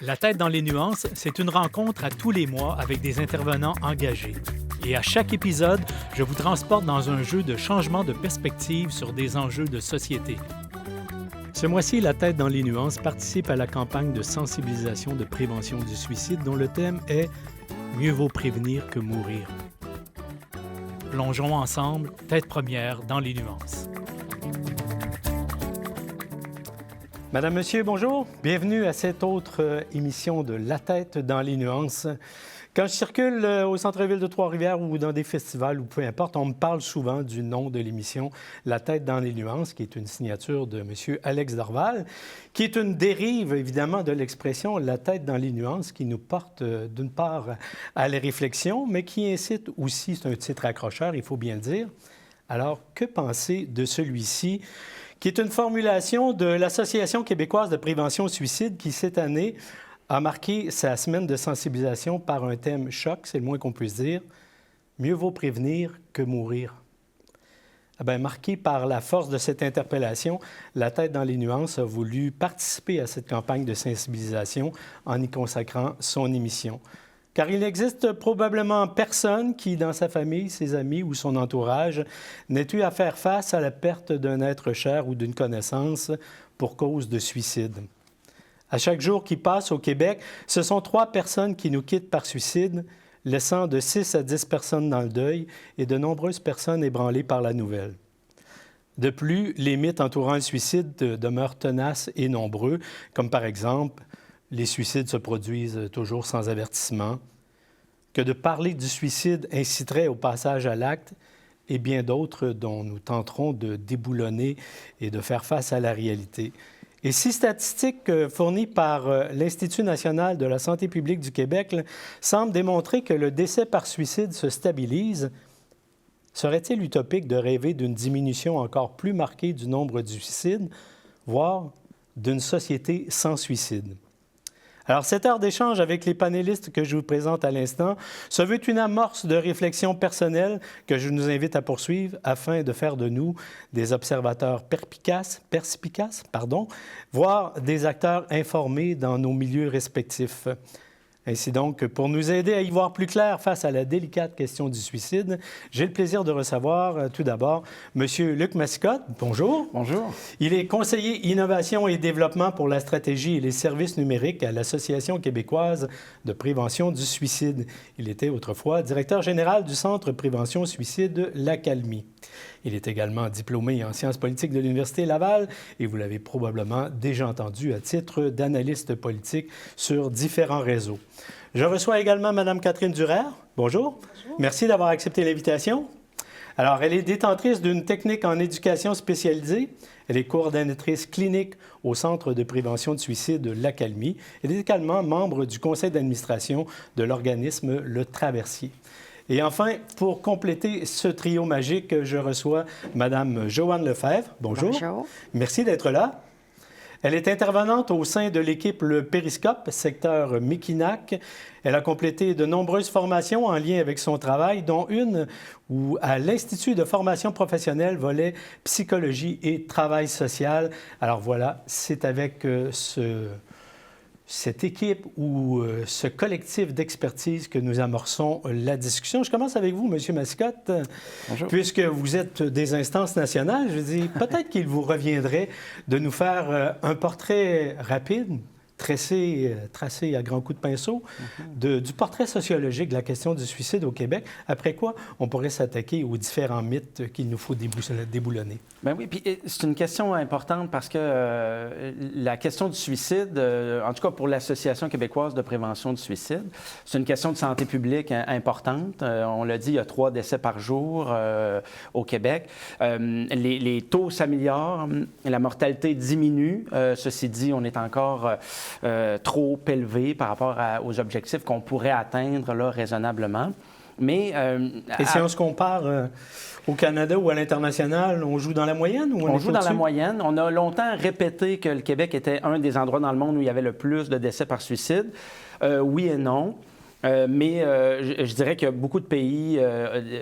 La tête dans les nuances, c'est une rencontre à tous les mois avec des intervenants engagés. Et à chaque épisode, je vous transporte dans un jeu de changement de perspective sur des enjeux de société. Ce mois-ci, La tête dans les nuances participe à la campagne de sensibilisation de prévention du suicide dont le thème est « Mieux vaut prévenir que mourir ». Plongeons ensemble, tête première dans les nuances. Madame, Monsieur, bonjour. Bienvenue à cette autre émission de La tête dans les nuances. Quand je circule au centre-ville de Trois-Rivières ou dans des festivals ou peu importe, on me parle souvent du nom de l'émission La tête dans les nuances, qui est une signature de M. Alex Dorval, qui est une dérive, évidemment, de l'expression La tête dans les nuances, qui nous porte, d'une part, à la réflexion, mais qui incite aussi, c'est un titre accrocheur, il faut bien le dire. Alors, que penser de celui-ci, qui est une formulation de l'Association québécoise de prévention au suicide qui, cette année, a marqué sa semaine de sensibilisation par un thème choc, c'est le moins qu'on puisse dire. Mieux vaut prévenir que mourir. Marqué par la force de cette interpellation, La tête dans les nuances a voulu participer à cette campagne de sensibilisation en y consacrant son émission. Car il n'existe probablement personne qui, dans sa famille, ses amis ou son entourage, n'ait eu à faire face à la perte d'un être cher ou d'une connaissance pour cause de suicide. À chaque jour qui passe au Québec, ce sont 3 personnes qui nous quittent par suicide, laissant de 6 à 10 personnes dans le deuil et de nombreuses personnes ébranlées par la nouvelle. De plus, les mythes entourant le suicide demeurent tenaces et nombreux, comme par exemple les suicides se produisent toujours sans avertissement, que de parler du suicide inciterait au passage à l'acte et bien d'autres dont nous tenterons de déboulonner et de faire face à la réalité. Et 6 statistiques fournies par l'Institut national de la santé publique du Québec semblent démontrer que le décès par suicide se stabilise. Serait-il utopique de rêver d'une diminution encore plus marquée du nombre de suicides, voire d'une société sans suicide? Alors, cette heure d'échange avec les panélistes que je vous présente à l'instant se veut une amorce de réflexion personnelle que je nous invite à poursuivre afin de faire de nous des observateurs perspicaces, voire des acteurs informés dans nos milieux respectifs. Ainsi donc, pour nous aider à y voir plus clair face à la délicate question du suicide, j'ai le plaisir de recevoir tout d'abord M. Luc Mascotte. Bonjour. Bonjour. Il est conseiller innovation et développement pour la stratégie et les services numériques à l'Association québécoise de prévention du suicide. Il était autrefois directeur général du Centre prévention suicide l'Accalmie. Il est également diplômé en sciences politiques de l'Université Laval et vous l'avez probablement déjà entendu à titre d'analyste politique sur différents réseaux. Je reçois également Mme Catherine Duraire. Bonjour. Bonjour. Merci d'avoir accepté l'invitation. Alors, elle est détentrice d'une technique en éducation spécialisée. Elle est coordonnatrice clinique au Centre de prévention de suicide de l'Accalmie. Elle est également membre du conseil d'administration de l'organisme Le Traversier. Et enfin, pour compléter ce trio magique, je reçois Mme Joanne Lefebvre. Bonjour. Bonjour. Merci d'être là. Elle est intervenante au sein de l'équipe Le Périscope, secteur Mekinac. Elle a complété de nombreuses formations en lien avec son travail, dont une à l'Institut de formation professionnelle, volet psychologie et travail social. Alors voilà, c'est avec cette équipe ou ce collectif d'expertise que nous amorçons la discussion. Je commence avec vous, M. Mascotte. Bonjour. Puisque vous êtes des instances nationales, je dis peut-être qu'il vous reviendrait de nous faire un portrait rapide, tracé à grands coups de pinceau, du portrait sociologique de la question du suicide au Québec, après quoi on pourrait s'attaquer aux différents mythes qu'il nous faut déboulonner. Bien oui, puis c'est une question importante parce que la question du suicide, en tout cas pour l'Association québécoise de prévention du suicide, c'est une question de santé publique importante. On l'a dit, il y a 3 décès par jour au Québec. Les taux s'améliorent, la mortalité diminue. Ceci dit, on est encore trop élevé par rapport aux objectifs qu'on pourrait atteindre là, raisonnablement. Mais, et si on se compare au Canada ou à l'international, on joue dans la moyenne? Ou on joue dans la moyenne. On a longtemps répété que le Québec était un des endroits dans le monde où il y avait le plus de décès par suicide. Oui et non. Je dirais qu'il y a beaucoup de pays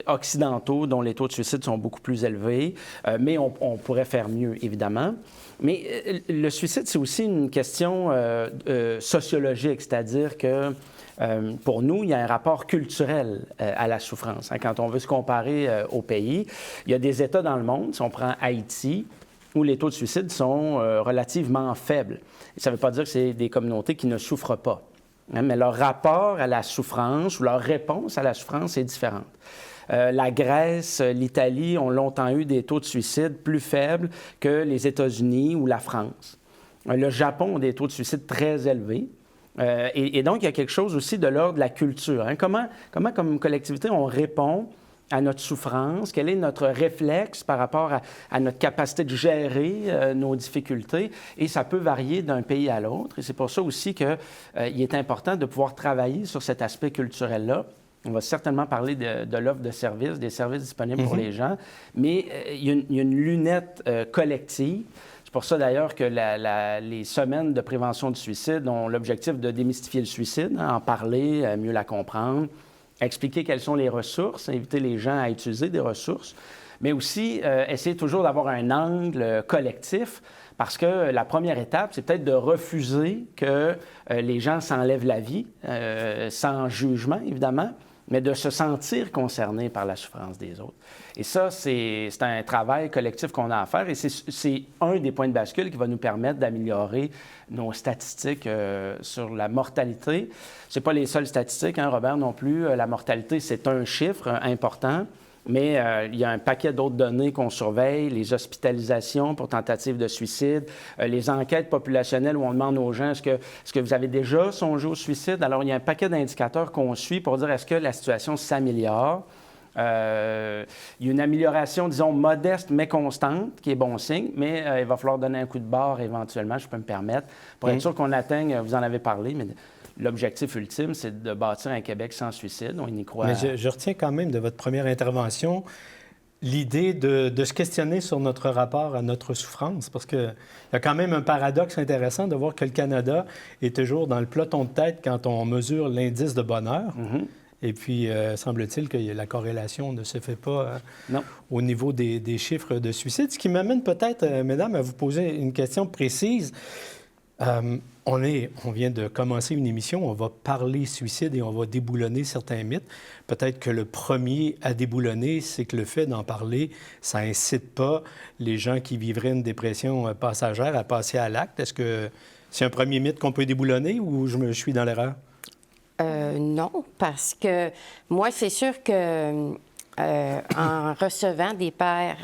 occidentaux dont les taux de suicide sont beaucoup plus élevés, mais on pourrait faire mieux, évidemment. Mais le suicide, c'est aussi une question sociologique, c'est-à-dire que pour nous, il y a un rapport culturel à la souffrance. Quand on veut se comparer aux pays, il y a des États dans le monde, si on prend Haïti, où les taux de suicide sont relativement faibles. Ça ne veut pas dire que c'est des communautés qui ne souffrent pas, hein, mais leur rapport à la souffrance ou leur réponse à la souffrance est différente. La Grèce, l'Italie ont longtemps eu des taux de suicide plus faibles que les États-Unis ou la France. Le Japon a des taux de suicide très élevés. Et donc, il y a quelque chose aussi de l'ordre de la culture. Hein. Comment, comme collectivité, on répond à notre souffrance? Quel est notre réflexe par rapport à notre capacité de gérer nos difficultés? Et ça peut varier d'un pays à l'autre. Et c'est pour ça aussi qu'il est important de pouvoir travailler sur cet aspect culturel-là. On va certainement parler de l'offre de services, des services disponibles pour les gens, mais il y a une lunette collective. C'est pour ça, d'ailleurs, que les semaines de prévention du suicide ont l'objectif de démystifier le suicide, hein, en parler, mieux la comprendre, expliquer quelles sont les ressources, inviter les gens à utiliser des ressources, mais aussi essayer toujours d'avoir un angle collectif, parce que la première étape, c'est peut-être de refuser que les gens s'enlèvent la vie, sans jugement, évidemment, mais de se sentir concerné par la souffrance des autres. Et ça, c'est un travail collectif qu'on a à faire et c'est un des points de bascule qui va nous permettre d'améliorer nos statistiques sur la mortalité. Ce n'est pas les seules statistiques, hein, Robert, non plus. La mortalité, c'est un chiffre important, mais il y a un paquet d'autres données qu'on surveille, les hospitalisations pour tentatives de suicide, les enquêtes populationnelles où on demande aux gens est-ce que vous avez déjà songé au suicide? Alors, il y a un paquet d'indicateurs qu'on suit pour dire est-ce que la situation s'améliore? Il y a une amélioration, disons, modeste mais constante, qui est bon signe, mais il va falloir donner un coup de barre éventuellement, je peux me permettre, pour être sûr qu'on atteigne, vous en avez parlé, mais l'objectif ultime, c'est de bâtir un Québec sans suicide. On y croit. Mais je retiens quand même de votre première intervention l'idée de se questionner sur notre rapport à notre souffrance, parce qu'il y a quand même un paradoxe intéressant de voir que le Canada est toujours dans le peloton de tête quand on mesure l'indice de bonheur. Mm-hmm. Et puis, semble-t-il que la corrélation ne se fait pas au niveau des chiffres de suicide. Ce qui m'amène peut-être, mesdames, à vous poser une question précise. On vient de commencer une émission, on va parler suicide et on va déboulonner certains mythes. Peut-être que le premier à déboulonner, c'est que le fait d'en parler, ça incite pas les gens qui vivraient une dépression passagère à passer à l'acte. Est-ce que c'est un premier mythe qu'on peut déboulonner ou je suis dans l'erreur? Non, parce que moi, c'est sûr que en recevant des pères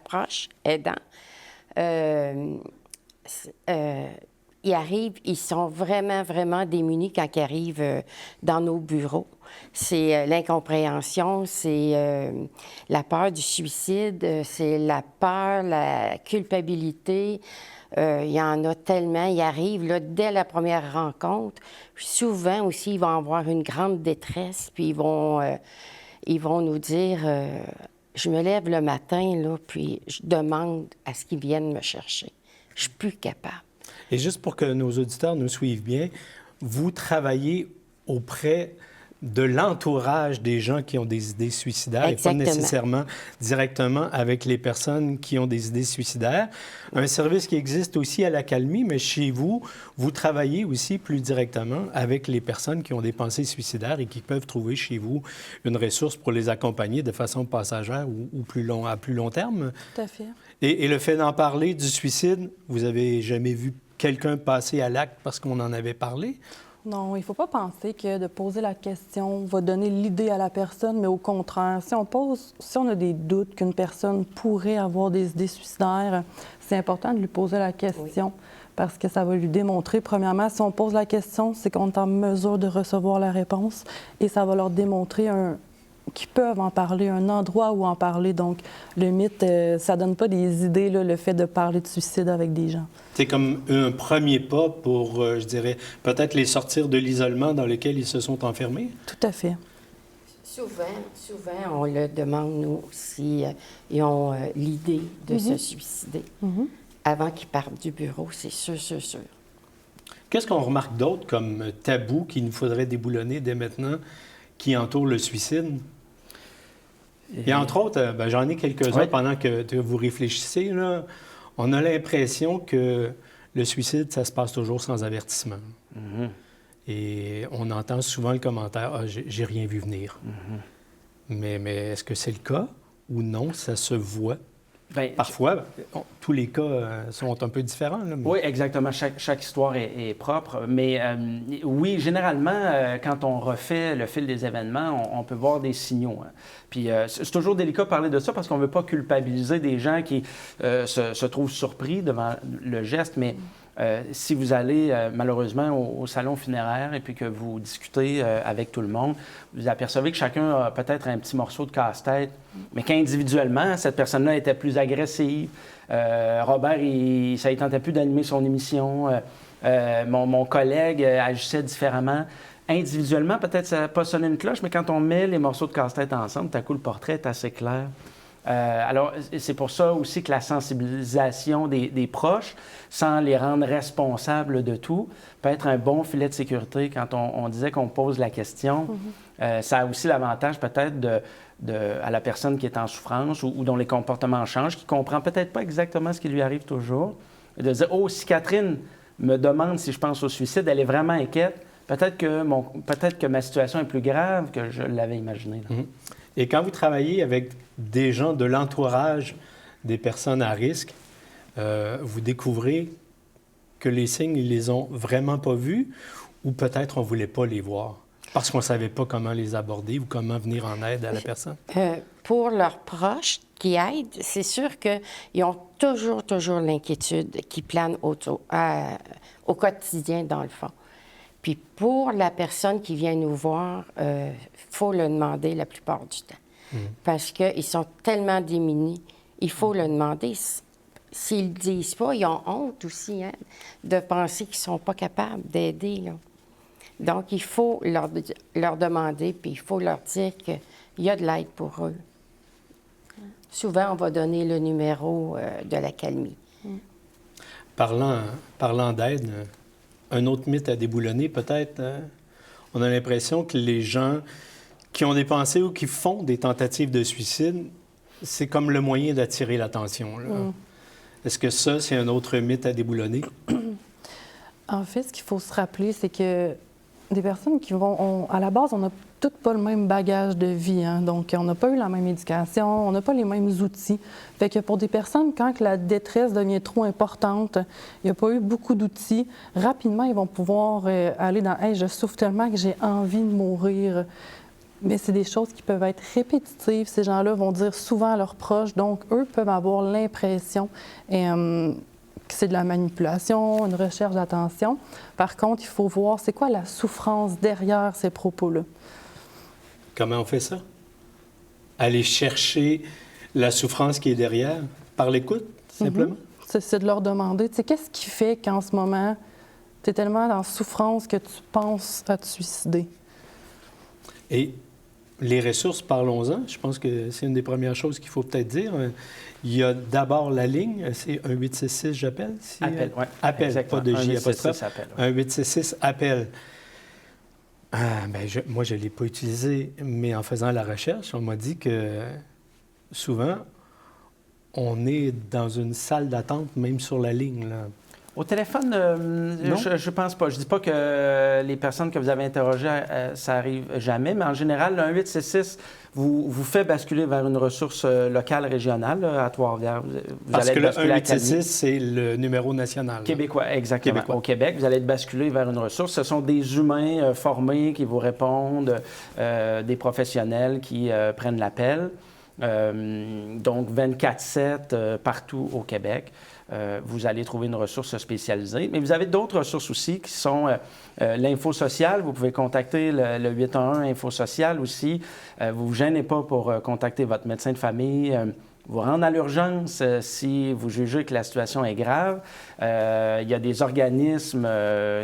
proches, aidants, ils arrivent, ils sont vraiment, vraiment démunis quand ils arrivent dans nos bureaux. C'est l'incompréhension, c'est la peur du suicide, c'est la peur, la culpabilité. Il y en a tellement, ils arrivent là, dès la première rencontre. Souvent aussi, ils vont avoir une grande détresse, puis ils vont nous dire je me lève le matin, là, puis je demande à ce qu'ils viennent me chercher. Je suis plus capable. Et juste pour que nos auditeurs nous suivent bien, vous travaillez auprès de l'entourage des gens qui ont des idées suicidaires. Exactement. Et pas nécessairement directement avec les personnes qui ont des idées suicidaires. Un service qui existe aussi à l'accalmie, mais chez vous, vous travaillez aussi plus directement avec les personnes qui ont des pensées suicidaires et qui peuvent trouver chez vous une ressource pour les accompagner de façon passagère ou à plus long terme. Tout à fait. Et le fait d'en parler du suicide, vous avez jamais vu quelqu'un passer à l'acte parce qu'on en avait parlé? Non, il ne faut pas penser que de poser la question va donner l'idée à la personne, mais au contraire, si on a des doutes qu'une personne pourrait avoir des idées suicidaires, c'est important de lui poser la question parce que ça va lui démontrer, premièrement, si on pose la question, c'est qu'on est en mesure de recevoir la réponse et ça va leur démontrer qu'ils peuvent en parler, un endroit où en parler. Donc, le mythe, ça donne pas des idées, là, le fait de parler de suicide avec des gens. C'est comme un premier pas pour, je dirais, peut-être les sortir de l'isolement dans lequel ils se sont enfermés? Tout à fait. Souvent, on le demande, nous, si ils ont l'idée de se suicider. Avant qu'ils partent du bureau, c'est sûr. Qu'est-ce qu'on remarque d'autre comme tabou qu'il nous faudrait déboulonner dès maintenant qui entoure le suicide? Et entre autres, j'en ai quelques-uns pendant que vous réfléchissez. Là, on a l'impression que le suicide, ça se passe toujours sans avertissement. Mm-hmm. Et on entend souvent le commentaire « Ah, j'ai rien vu venir. Mm-hmm. Mais est-ce que c'est le cas ou non? Ça se voit. Bien, Parfois, tous les cas sont un peu différents. Là, mais... Oui, exactement. Chaque histoire est propre. Mais oui, généralement, quand on refait le fil des événements, on peut voir des signaux. Hein. Puis c'est toujours délicat de parler de ça parce qu'on ne veut pas culpabiliser des gens qui se trouvent surpris devant le geste, mais si vous allez malheureusement au salon funéraire et puis que vous discutez avec tout le monde, vous apercevez que chacun a peut-être un petit morceau de casse-tête, mais qu'individuellement, cette personne-là était plus agressive. Robert, ça ne tentait plus d'animer son émission. Mon collègue agissait différemment. Individuellement, peut-être ça n'a pas sonné une cloche, mais quand on met les morceaux de casse-tête ensemble, tout à coup, le portrait est assez clair. Alors, c'est pour ça aussi que la sensibilisation des proches, sans les rendre responsables de tout, peut être un bon filet de sécurité. Quand on disait qu'on pose la question, ça a aussi l'avantage peut-être à la personne qui est en souffrance ou dont les comportements changent, qui ne comprend peut-être pas exactement ce qui lui arrive toujours, et de dire « Oh, si Catherine me demande si je pense au suicide, elle est vraiment inquiète, peut-être que ma situation est plus grave que je l'avais imaginé. » Et quand vous travaillez avec des gens de l'entourage des personnes à risque, vous découvrez que les signes, ils les ont vraiment pas vus ou peut-être on ne voulait pas les voir parce qu'on ne savait pas comment les aborder ou comment venir en aide à la personne? Pour leurs proches qui aident, c'est sûr qu'ils ont toujours l'inquiétude qui plane au quotidien, dans le fond. Puis pour la personne qui vient nous voir, il faut le demander la plupart du temps. Parce qu'ils sont tellement démunis, il faut le demander. S'ils ne le disent pas, ils ont honte aussi de penser qu'ils ne sont pas capables d'aider. Là. Donc, il faut leur demander, puis il faut leur dire qu'il y a de l'aide pour eux. Souvent, on va donner le numéro de l'accalmie. Parlant d'aide, un autre mythe à déboulonner, peut-être, on a l'impression que les gens qui ont des pensées ou qui font des tentatives de suicide, c'est comme le moyen d'attirer l'attention. Est-ce que ça, c'est un autre mythe à déboulonner? En fait, ce qu'il faut se rappeler, c'est que des personnes qui vont... à la base, on n'a toutes pas le même bagage de vie. Hein? Donc, on n'a pas eu la même éducation, on n'a pas les mêmes outils. Fait que pour des personnes, quand la détresse devient trop importante, il n'y a pas eu beaucoup d'outils, rapidement, ils vont pouvoir aller dans « Hey, je souffre tellement que j'ai envie de mourir ». Mais c'est des choses qui peuvent être répétitives. Ces gens-là vont dire souvent à leurs proches. Donc, eux peuvent avoir l'impression que c'est de la manipulation, une recherche d'attention. Par contre, il faut voir c'est quoi la souffrance derrière ces propos-là. Comment on fait ça? Aller chercher la souffrance qui est derrière par l'écoute, simplement? C'est de leur demander, tu sais, qu'est-ce qui fait qu'en ce moment, tu es tellement dans souffrance que tu penses à te suicider? Et les ressources, parlons-en. Je pense que c'est une des premières choses qu'il faut peut-être dire. Il y a d'abord la ligne, c'est 1-866, j'appelle? Appel, oui. Appel, exactement. pas de J apostrophe. 1-866, appel. 1-866, appel. Moi, je ne l'ai pas utilisé, mais en faisant la recherche, on m'a dit que souvent, on est dans une salle d'attente, même sur la ligne, là. Au téléphone, je pense pas. Je dis pas que les personnes que vous avez interrogées, ça arrive jamais, mais en général, le 1-866 vous fait basculer vers une ressource locale, régionale, là, à Trois-Rivières. Parce que le 1-866, c'est le numéro national. Québécois, exactement. Québécois. Au Québec, vous allez être basculé vers une ressource. Ce sont des humains formés qui vous répondent, des professionnels qui prennent l'appel. Donc, 24/7 partout au Québec. Vous allez trouver une ressource spécialisée. Mais vous avez d'autres ressources aussi qui sont l'info sociale. Vous pouvez contacter le 811 Info sociale aussi. Vous ne vous gênez pas pour contacter votre médecin de famille. Vous rendre à l'urgence si vous jugez que la situation est grave. Il y a des organismes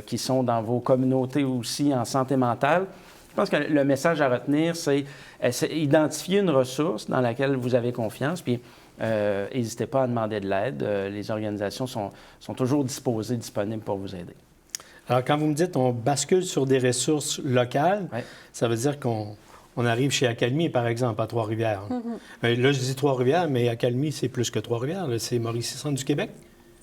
qui sont dans vos communautés aussi en santé mentale. Je pense que le message à retenir, c'est identifier une ressource dans laquelle vous avez confiance, puis n'hésitez pas à demander de l'aide. Les organisations sont toujours disponibles pour vous aider. Alors, quand vous me dites on bascule sur des ressources locales, Ouais. ça veut dire qu'on arrive chez Acalmie, par exemple, à Trois-Rivières. Là, je dis Trois-Rivières, mais Acalmie, c'est plus que Trois-Rivières. Là. C'est Mauricie-Centre du Québec.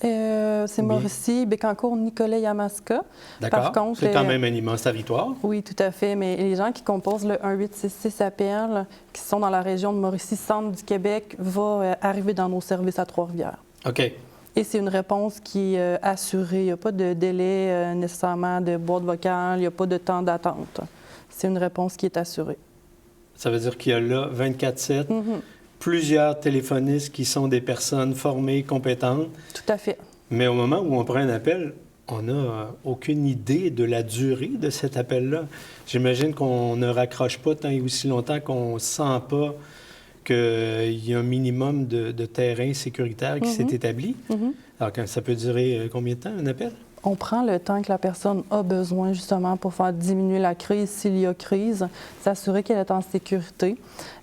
C'est Mauricie, Bécancour, Nicolet, Yamaska. D'accord. Par contre, C'est quand même un immense territoire. Oui, tout à fait. Mais les gens qui composent le 1866-APL, qui sont dans la région de Mauricie-Centre du Québec, vont arriver dans nos services à Trois-Rivières. OK. Et c'est une réponse qui est assurée. Il n'y a pas de délai nécessairement de boîte vocale, il n'y a pas de temps d'attente. C'est une réponse qui est assurée. Ça veut dire qu'il y a là 24/7 plusieurs téléphonistes qui sont des personnes formées, compétentes. Tout à fait. Mais au moment où on prend un appel, on n'a aucune idée de la durée de cet appel-là. J'imagine qu'on ne raccroche pas tant et aussi longtemps qu'on ne sent pas qu'il y a un minimum de terrain sécuritaire qui s'est établi. Alors, ça peut durer combien de temps, un appel? On prend le temps que la personne a besoin justement pour faire diminuer la crise s'il y a crise, s'assurer qu'elle est en sécurité.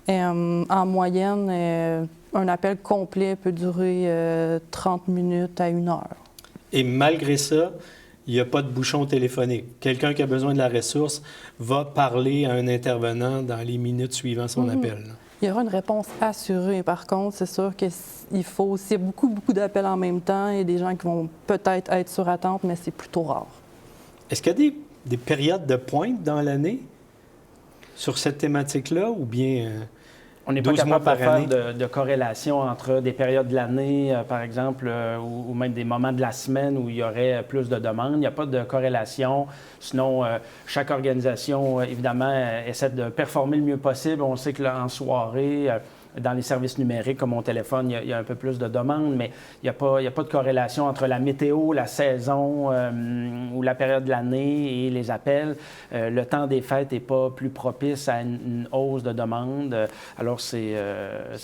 En moyenne, un appel complet peut durer 30 minutes à 1 heure. Et malgré ça, il n'y a pas de bouchon téléphonique. Quelqu'un qui a besoin de la ressource va parler à un intervenant dans les minutes suivant son appel. Il y aura une réponse assurée. Par contre, c'est sûr qu'il faut, s'il y a beaucoup d'appels en même temps, il y a des gens qui vont peut-être être sur attente, mais c'est plutôt rare. Est-ce qu'il y a des périodes de pointe dans l'année sur cette thématique-là ou bien On n'est pas 12 mois capable par de faire année? de corrélation entre des périodes de l'année, par exemple, ou même des moments de la semaine où il y aurait plus de demandes. Il n'y a pas de corrélation. Sinon, chaque organisation, évidemment, essaie de performer le mieux possible. On sait que là, en soirée, dans les services numériques, comme mon téléphone, il y a un peu plus de demandes, mais il n'y a pas de corrélation entre la météo, la saison ou la période de l'année et les appels. Le temps des fêtes n'est pas plus propice à une hausse de demande. Alors, c'est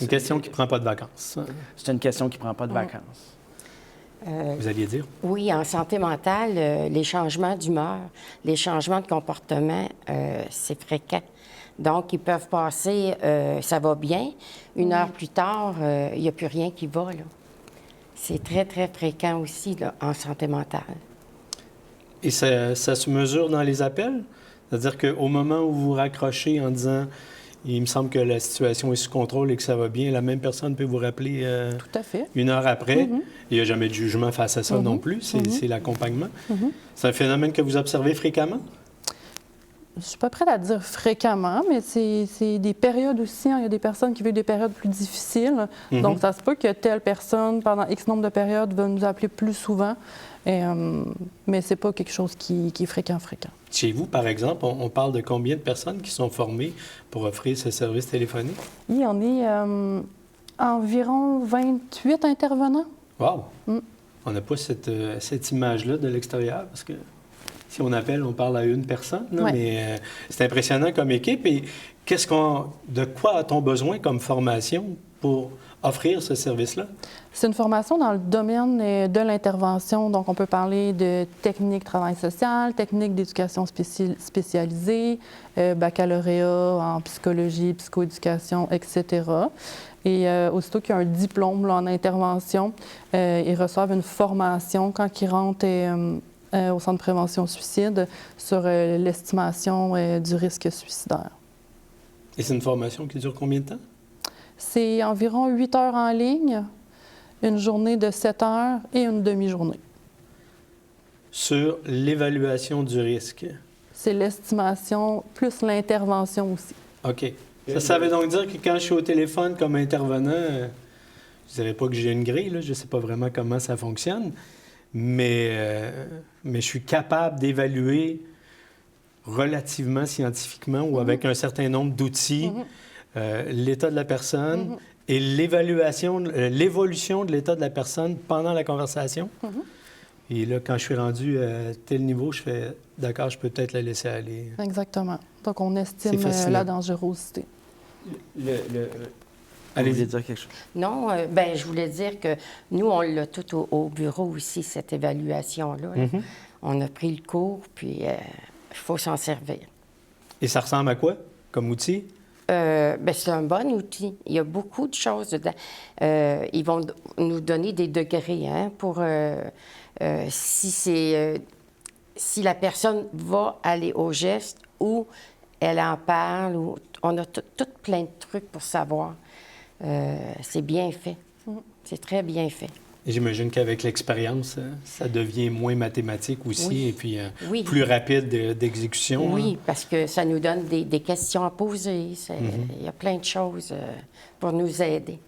une question qui ne prend pas de vacances. C'est une question qui ne prend pas de vacances. Vous alliez dire? Oui, en santé mentale, les changements d'humeur, les changements de comportement, c'est fréquent. Donc, ils peuvent passer, ça va bien. 1 heure plus tard, il n'y a plus rien qui va, là. C'est très, très fréquent aussi, là, en santé mentale. Et ça se mesure dans les appels? C'est-à-dire qu'au moment où vous raccrochez en disant « il me semble que la situation est sous contrôle et que ça va bien », la même personne peut vous rappeler Tout à fait. 1 heure après. Il n'y a jamais de jugement face à ça non plus. C'est l'accompagnement. C'est un phénomène que vous observez fréquemment? Je ne suis pas prête à dire fréquemment, mais c'est des périodes aussi. Il y a des personnes qui vivent des périodes plus difficiles. Donc, ça se peut que telle personne, pendant X nombre de périodes, va nous appeler plus souvent. Mais ce n'est pas quelque chose qui est fréquent. Chez vous, par exemple, on parle de combien de personnes qui sont formées pour offrir ce service téléphonique? Il y en a environ 28 intervenants. Wow! On n'a pas cette image-là de l'extérieur parce que si on appelle, on parle à une personne. Là, Ouais. Mais c'est impressionnant comme équipe. Et de quoi a-t-on besoin comme formation pour offrir ce service-là? C'est une formation dans le domaine de l'intervention. Donc, on peut parler de technique travail social, technique d'éducation spécialisée, baccalauréat en psychologie, psychoéducation, etc. Et aussitôt qu'il y a un diplôme là, en intervention, ils reçoivent une formation quand ils rentrent au Centre de prévention suicide sur l'estimation du risque suicidaire. Et c'est une formation qui dure combien de temps? C'est environ 8 heures en ligne, une journée de 7 heures et une demi-journée. Sur l'évaluation du risque. C'est l'estimation plus l'intervention aussi. OK. Ça veut donc dire que quand je suis au téléphone comme intervenant, je ne dirais pas que j'ai une grille, là, je ne sais pas vraiment comment ça fonctionne, mais je suis capable d'évaluer relativement scientifiquement ou avec un certain nombre d'outils l'état de la personne et l'évolution de l'état de la personne pendant la conversation. Et là, quand je suis rendu à tel niveau, je fais « d'accord, je peux peut-être la laisser aller ». Exactement. Donc, on estime la dangerosité. Allez, vous voulez dire quelque chose? Non, bien, je voulais dire que nous, on l'a tout au bureau aussi, cette évaluation-là. Là. On a pris le cours, puis il faut s'en servir. Et ça ressemble à quoi comme outil? Bien, c'est un bon outil. Il y a beaucoup de choses dedans. Ils vont nous donner des degrés pour si c'est si la personne va aller au geste ou elle en parle, ou on a tout plein de trucs pour savoir. C'est bien fait. C'est très bien fait. Et j'imagine qu'avec l'expérience, ça devient moins mathématique aussi, Oui. et puis Oui. plus rapide d'exécution. Oui, parce que ça nous donne des questions à poser. Il y a plein de choses pour nous aider.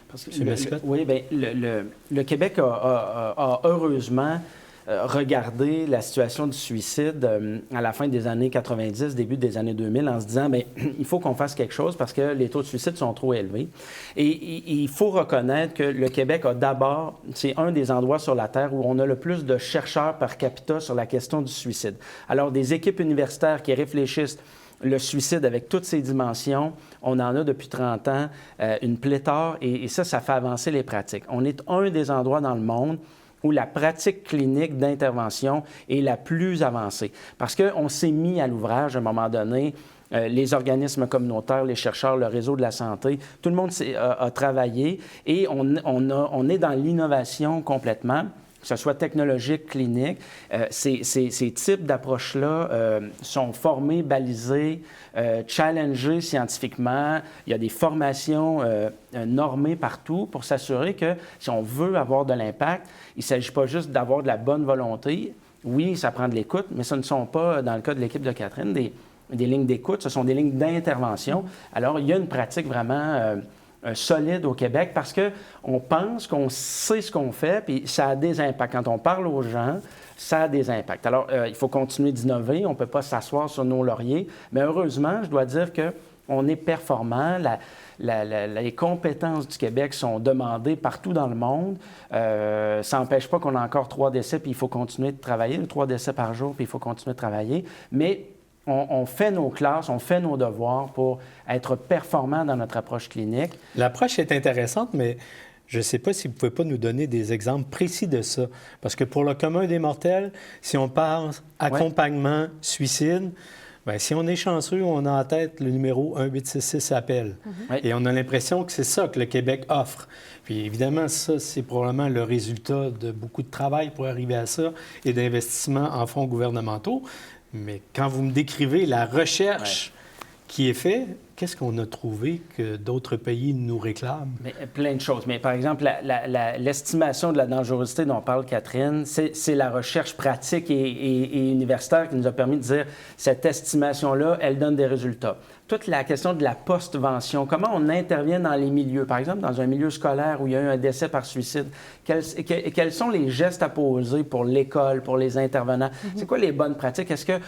Parce que M. Mascotte? oui, bien, le Québec a heureusement regardé la situation du suicide à la fin des années 90, début des années 2000, en se disant, bien, il faut qu'on fasse quelque chose parce que les taux de suicide sont trop élevés. Et il faut reconnaître que le Québec a d'abord, c'est un des endroits sur la Terre où on a le plus de chercheurs par capita sur la question du suicide. Alors, des équipes universitaires qui réfléchissent le suicide avec toutes ses dimensions, on en a depuis 30 ans une pléthore et ça fait avancer les pratiques. On est un des endroits dans le monde où la pratique clinique d'intervention est la plus avancée. Parce qu'on s'est mis à l'ouvrage à un moment donné, les organismes communautaires, les chercheurs, le réseau de la santé, tout le monde a travaillé et on est dans l'innovation complètement, que ce soit technologique, clinique. Ces types d'approches-là sont formés, balisés, challengés scientifiquement. Il y a des formations normées partout pour s'assurer que si on veut avoir de l'impact, il ne s'agit pas juste d'avoir de la bonne volonté. Oui, ça prend de l'écoute, mais ce ne sont pas, dans le cas de l'équipe de Catherine, des lignes d'écoute, ce sont des lignes d'intervention. Alors, il y a une pratique vraiment solide au Québec parce qu'on pense qu'on sait ce qu'on fait, puis ça a des impacts. Quand on parle aux gens, ça a des impacts. Alors, il faut continuer d'innover, on ne peut pas s'asseoir sur nos lauriers, mais heureusement, je dois dire qu'on est performant. Les compétences du Québec sont demandées partout dans le monde. Ça n'empêche pas qu'on a encore 3 décès, puis il faut continuer de travailler, 3 décès par jour, puis il faut continuer de travailler, mais on fait nos classes, on fait nos devoirs pour être performants dans notre approche clinique. L'approche est intéressante, mais je ne sais pas si vous ne pouvez pas nous donner des exemples précis de ça. Parce que pour le commun des mortels, si on parle accompagnement, suicide, bien, si on est chanceux, on a en tête le numéro 1-866-APPEL. Et on a l'impression que c'est ça que le Québec offre. Puis évidemment, ça, c'est probablement le résultat de beaucoup de travail pour arriver à ça et d'investissements en fonds gouvernementaux. Mais quand vous me décrivez la recherche qui est faite, qu'est-ce qu'on a trouvé que d'autres pays nous réclament? Mais, plein de choses. Mais par exemple, l'estimation de la dangerosité dont parle Catherine, c'est la recherche pratique et universitaire qui nous a permis de dire cette estimation-là, elle donne des résultats. Toute la question de la postvention, comment on intervient dans les milieux, par exemple dans un milieu scolaire où il y a eu un décès par suicide, quels sont les gestes à poser pour l'école, pour les intervenants? C'est quoi les bonnes pratiques? Est-ce que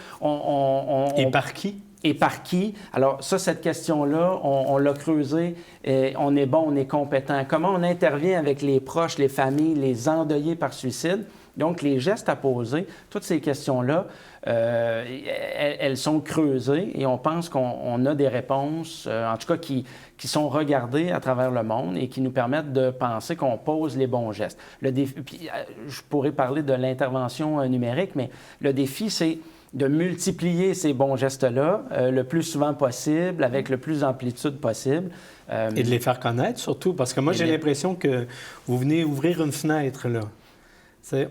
Et par qui? Et par qui? Alors ça, cette question-là, on l'a creusée. On est bon, on est compétent. Comment on intervient avec les proches, les familles, les endeuillés par suicide? Donc, les gestes à poser, toutes ces questions-là, elles sont creusées et on pense qu'on a des réponses, en tout cas qui sont regardées à travers le monde et qui nous permettent de penser qu'on pose les bons gestes. Le défi, puis, je pourrais parler de l'intervention numérique, mais le défi, c'est de multiplier ces bons gestes-là le plus souvent possible, avec le plus d'amplitude possible. Et de les faire connaître, surtout, parce que moi, j'ai l'impression que vous venez ouvrir une fenêtre, là.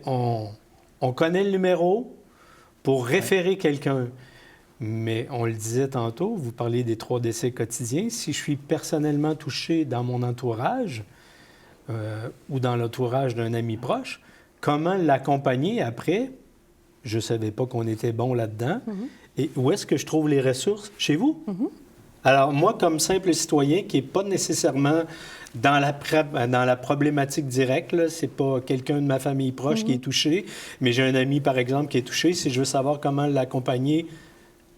On connaît le numéro pour référer quelqu'un, mais on le disait tantôt, vous parliez des 3 décès quotidiens. Si je suis personnellement touché dans mon entourage ou dans l'entourage d'un ami proche, comment l'accompagner après? Je ne savais pas qu'on était bon là-dedans. Et où est-ce que je trouve les ressources? Chez vous? Alors, moi, comme simple citoyen qui n'est pas nécessairement dans la problématique directe, ce n'est pas quelqu'un de ma famille proche qui est touché, mais j'ai un ami, par exemple, qui est touché. Si je veux savoir comment l'accompagner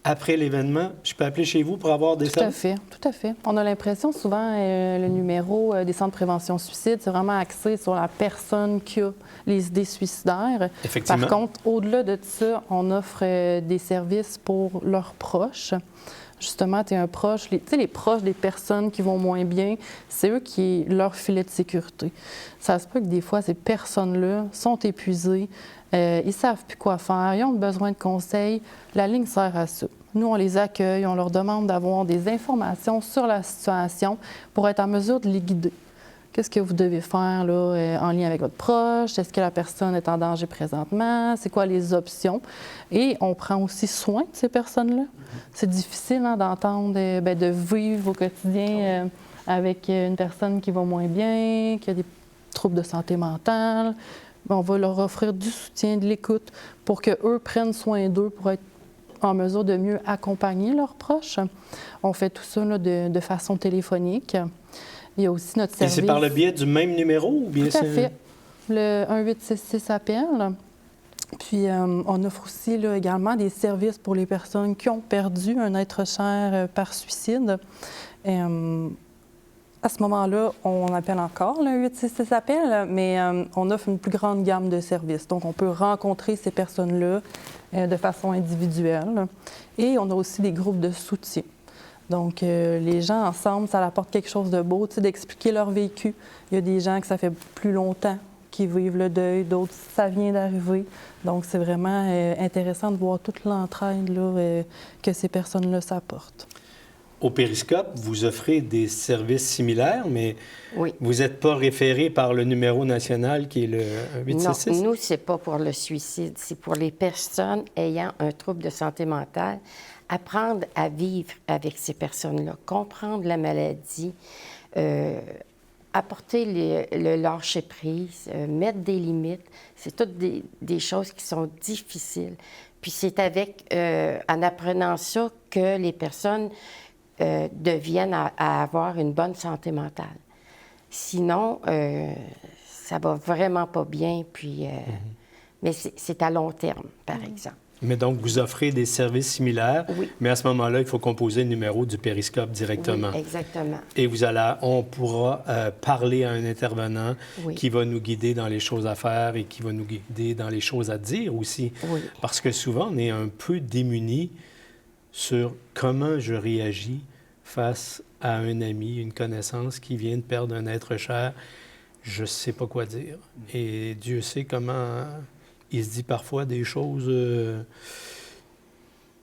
après l'événement, je peux appeler chez vous pour avoir des services? Tout à fait. On a l'impression, souvent, le numéro des centres de prévention suicide, c'est vraiment axé sur la personne qui a les idées suicidaires. Effectivement. Par contre, au-delà de ça, on offre des services pour leurs proches. Justement, tu es un proche, les proches des personnes qui vont moins bien, c'est eux qui sont leur filet de sécurité. Ça se peut que des fois, ces personnes-là sont épuisées, ils ne savent plus quoi faire, ils ont besoin de conseils. La ligne sert à ça. Nous, on les accueille, on leur demande d'avoir des informations sur la situation pour être en mesure de les guider. qu'est-ce que vous devez faire là, en lien avec votre proche? Est-ce que la personne est en danger présentement? C'est quoi les options? Et on prend aussi soin de ces personnes-là. C'est difficile d'entendre, de vivre au quotidien avec une personne qui va moins bien, qui a des troubles de santé mentale. On va leur offrir du soutien, de l'écoute pour qu'eux prennent soin d'eux pour être en mesure de mieux accompagner leurs proches. On fait tout ça là, de façon téléphonique. Il y a aussi notre service. Et c'est par le biais du même numéro ou bien Tout à fait. Le 1866 appelle. Puis on offre aussi là, également des services pour les personnes qui ont perdu un être cher par suicide. À ce moment-là, on appelle encore le 866 appel, mais on offre une plus grande gamme de services. Donc, on peut rencontrer ces personnes-là de façon individuelle. Et on a aussi des groupes de soutien. Donc, les gens ensemble, ça apporte quelque chose de beau, d'expliquer leur vécu. Il y a des gens que ça fait plus longtemps qui vivent le deuil, d'autres, ça vient d'arriver. Donc, c'est vraiment intéressant de voir toute l'entraide là, que ces personnes-là s'apportent. Au Périscope, vous offrez des services similaires, mais Oui. vous n'êtes pas référé par le numéro national qui est le 866? Non, nous, c'est pas pour le suicide, c'est pour les personnes ayant un trouble de santé mentale. Apprendre à vivre avec ces personnes-là, comprendre la maladie, apporter le lâcher-prise, mettre des limites. C'est toutes des choses qui sont difficiles. Puis c'est en apprenant ça que les personnes deviennent à avoir une bonne santé mentale. Sinon, ça va vraiment pas bien. Puis, mais c'est à long terme, par exemple. Mais donc, vous offrez des services similaires, Oui. mais à ce moment-là, il faut composer le numéro du Périscope directement. Oui, exactement. Et on pourra parler à un intervenant Oui. qui va nous guider dans les choses à faire et qui va nous guider dans les choses à dire aussi. Oui. Parce que souvent, on est un peu démunis sur comment je réagis face à un ami, une connaissance qui vient de perdre un être cher. Je ne sais pas quoi dire. Et Dieu sait comment il se dit parfois des choses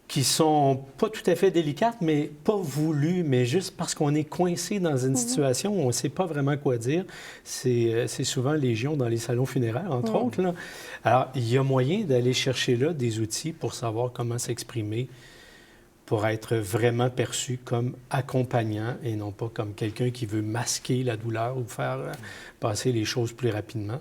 qui sont pas tout à fait délicates, mais pas voulues, mais juste parce qu'on est coincé dans une situation où on ne sait pas vraiment quoi dire. C'est souvent légion dans les salons funéraires, entre autres. Là. Alors, il y a moyen d'aller chercher là des outils pour savoir comment s'exprimer, pour être vraiment perçu comme accompagnant et non pas comme quelqu'un qui veut masquer la douleur ou faire passer les choses plus rapidement.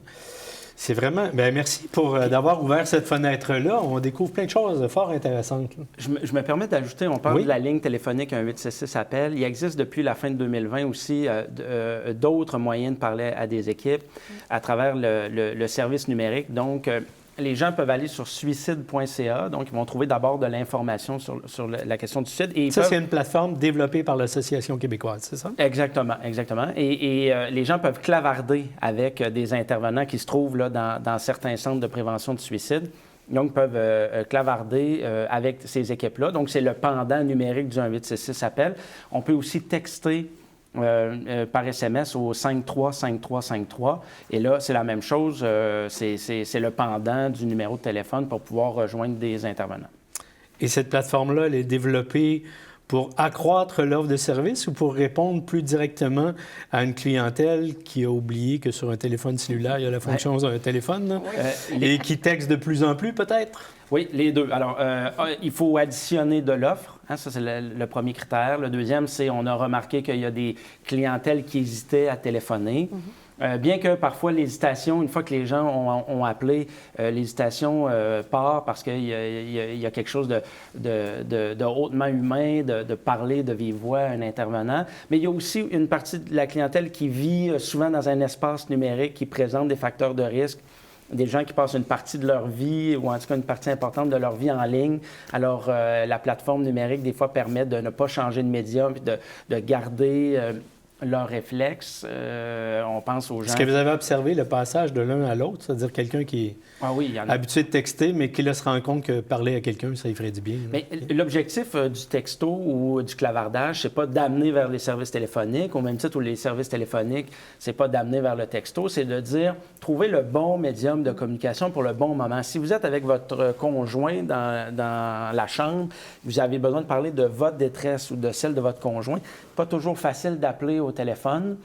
C'est vraiment... Bien, merci d'avoir ouvert cette fenêtre-là. On découvre plein de choses fort intéressantes. Je me permets d'ajouter, on parle Oui. de la ligne téléphonique 1866 appel. Il existe depuis la fin de 2020 aussi d'autres moyens de parler à des équipes à travers le service numérique. Donc, les gens peuvent aller sur suicide.ca, donc ils vont trouver d'abord de l'information sur la question du suicide. Et C'est une plateforme développée par l'Association québécoise, c'est ça? Exactement, exactement. Et les gens peuvent clavarder avec des intervenants qui se trouvent là, dans certains centres de prévention du suicide. Donc, ils peuvent clavarder avec ces équipes-là. Donc, c'est le pendant numérique du 1866 appel. On peut aussi texter par SMS au 535353. Et là, c'est la même chose. C'est le pendant du numéro de téléphone pour pouvoir rejoindre des intervenants. Et cette plateforme-là, elle est développée pour accroître l'offre de service ou pour répondre plus directement à une clientèle qui a oublié que sur un téléphone cellulaire, il y a la fonction d'un téléphone, là, et qui texte de plus en plus, peut-être? Oui, les deux. Alors, il faut additionner de l'offre. Hein, ça, c'est le premier critère. Le deuxième, c'est on a remarqué qu'il y a des clientèles qui hésitaient à téléphoner. Bien que parfois l'hésitation, une fois que les gens ont appelé, l'hésitation part parce qu'il y a quelque chose de hautement humain, de parler de vive voix à un intervenant. Mais il y a aussi une partie de la clientèle qui vit souvent dans un espace numérique qui présente des facteurs de risque. Des gens qui passent une partie de leur vie, ou en tout cas une partie importante de leur vie en ligne. Alors, la plateforme numérique, des fois, permet de ne pas changer de médium, puis de garder leurs réflexes. On pense aux gens... Est-ce que vous avez observé le passage de l'un à l'autre? C'est-à-dire quelqu'un qui est oui, il y en a. habitué de texter, mais qui là, se rend compte que parler à quelqu'un, ça lui ferait du bien. Mais l'objectif du texto ou du clavardage, c'est pas d'amener vers les services téléphoniques, au même titre où les services téléphoniques, c'est pas d'amener vers le texto, c'est de dire, trouver le bon médium de communication pour le bon moment. Si vous êtes avec votre conjoint dans la chambre, vous avez besoin de parler de votre détresse ou de celle de votre conjoint, pas toujours facile d'appeler au téléphone.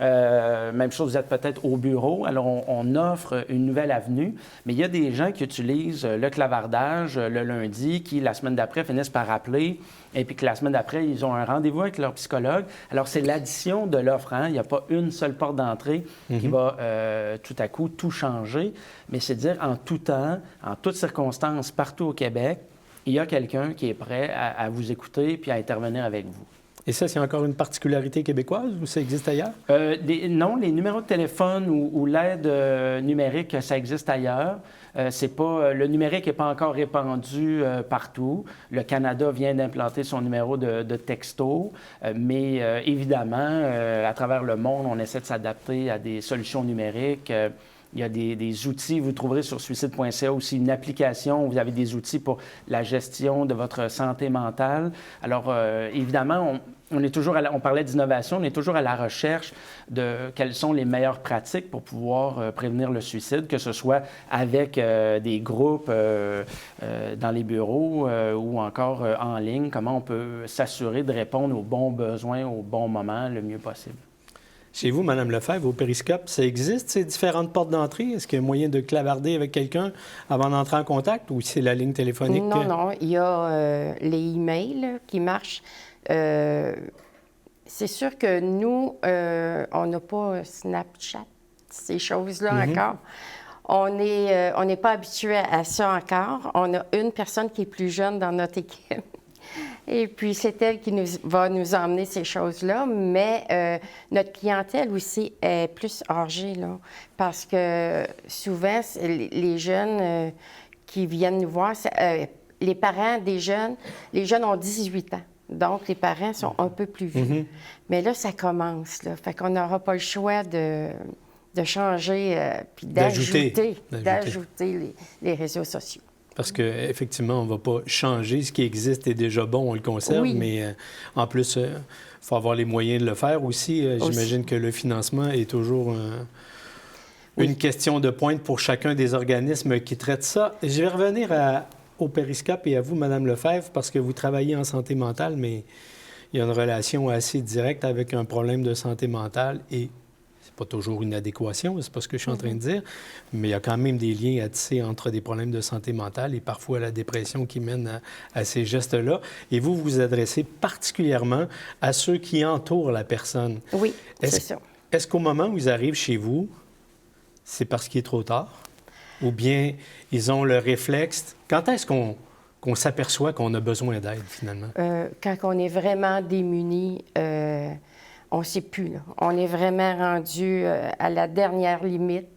Même chose, vous êtes peut-être au bureau, alors on offre une nouvelle avenue, mais il y a des gens qui utilisent le clavardage le lundi, qui la semaine d'après finissent par appeler, et puis que la semaine d'après, ils ont un rendez-vous avec leur psychologue. Alors, c'est l'addition de l'offre, hein? Il n'y a pas une seule porte d'entrée qui va tout à coup tout changer, mais c'est dire en tout temps, en toutes circonstances, partout au Québec, il y a quelqu'un qui est prêt à vous écouter puis à intervenir avec vous. Et ça, c'est encore une particularité québécoise ou ça existe ailleurs? Non, les numéros de téléphone ou l'aide numérique, ça existe ailleurs. C'est pas, le numérique n'est pas encore répandu partout. Le Canada vient d'implanter son numéro de texto, mais évidemment, à travers le monde, on essaie de s'adapter à des solutions numériques. Il y a des outils, vous trouverez sur suicide.ca aussi une application où vous avez des outils pour la gestion de votre santé mentale. Alors, évidemment, on est toujours on parlait d'innovation, on est toujours à la recherche de quelles sont les meilleures pratiques pour pouvoir prévenir le suicide, que ce soit avec des groupes dans les bureaux ou encore en ligne, comment on peut s'assurer de répondre aux bons besoins au bon moment le mieux possible. Chez vous, Mme Lefebvre, au Périscope, ça existe, ces différentes portes d'entrée? Est-ce qu'il y a moyen de clavarder avec quelqu'un avant d'entrer en contact ou c'est la ligne téléphonique? Non. Il y a les emails qui marchent. C'est sûr que nous, on n'a pas Snapchat, ces choses-là encore. On n'est pas habitué à ça encore. On a une personne qui est plus jeune dans notre équipe. Et puis, c'est elle qui va nous emmener ces choses-là. Mais notre clientèle aussi est plus âgée, là, parce que souvent, les jeunes qui viennent nous voir, les parents des jeunes, les jeunes ont 18 ans. Donc, les parents sont un peu plus vieux. Mais là, ça commence, là. Fait qu'on n'aura pas le choix de changer puis d'ajouter les réseaux sociaux. Parce qu'effectivement, on ne va pas changer. Ce qui existe est déjà bon, on le conserve, mais en plus, il faut avoir les moyens de le faire aussi. J'imagine que le financement est toujours une question de pointe pour chacun des organismes qui traitent ça. Je vais revenir au Périscope et à vous, Mme Lefebvre, parce que vous travaillez en santé mentale, mais il y a une relation assez directe avec un problème de santé mentale et c'est pas toujours une adéquation, c'est pas ce que je suis en train de dire, mais il y a quand même des liens à tisser entre des problèmes de santé mentale et parfois la dépression qui mène à ces gestes-là. Et vous vous adressez particulièrement à ceux qui entourent la personne. Oui, c'est ça. Est-ce qu'au moment où ils arrivent chez vous, c'est parce qu'il est trop tard? Ou bien ils ont le réflexe? Quand est-ce qu'on s'aperçoit qu'on a besoin d'aide, finalement? Quand on est vraiment démuni, on ne sait plus, là. On est vraiment rendu à la dernière limite,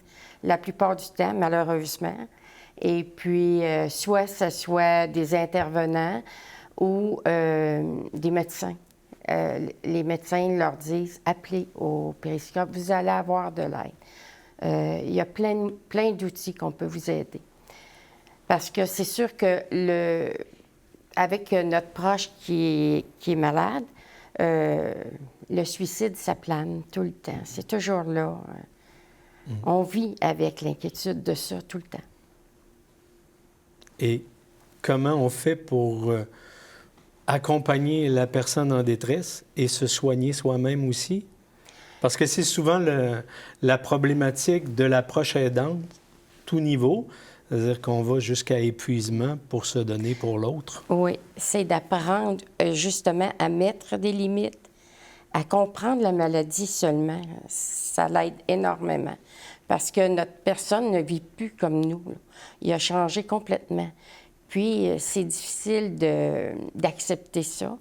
la plupart du temps, malheureusement. Et puis, soit ce soit des intervenants ou des médecins. Les médecins leur disent « Appelez au Périscope, vous allez avoir de l'aide. » Il y a plein d'outils qu'on peut vous aider. Parce que c'est sûr que avec notre proche qui est malade, le suicide, ça plane tout le temps. C'est toujours là. On vit avec l'inquiétude de ça tout le temps. Et comment on fait pour accompagner la personne en détresse et se soigner soi-même aussi? Parce que c'est souvent la problématique de l'approche aidante, tout niveau. C'est-à-dire qu'on va jusqu'à épuisement pour se donner pour l'autre. Oui, c'est d'apprendre justement à mettre des limites, à comprendre la maladie seulement. Ça l'aide énormément parce que notre personne ne vit plus comme nous, là. Il a changé complètement. Puis, c'est difficile d'accepter ça.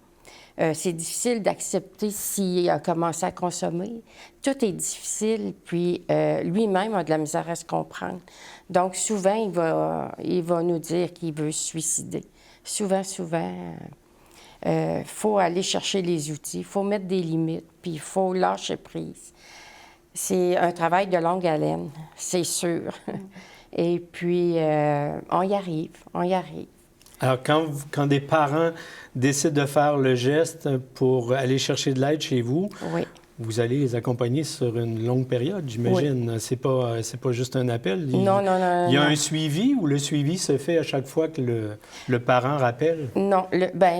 C'est difficile d'accepter s'il a commencé à consommer. Tout est difficile, puis lui-même a de la misère à se comprendre. Donc, souvent, il va nous dire qu'il veut se suicider. Souvent, faut aller chercher les outils, il faut mettre des limites, puis il faut lâcher prise. C'est un travail de longue haleine, c'est sûr. Et puis, on y arrive. Alors, quand des parents décident de faire le geste pour aller chercher de l'aide chez vous, oui. vous allez les accompagner sur une longue période, j'imagine. C'est pas juste un appel. Non. Il y a un suivi ou le suivi se fait à chaque fois que le parent rappelle? Non,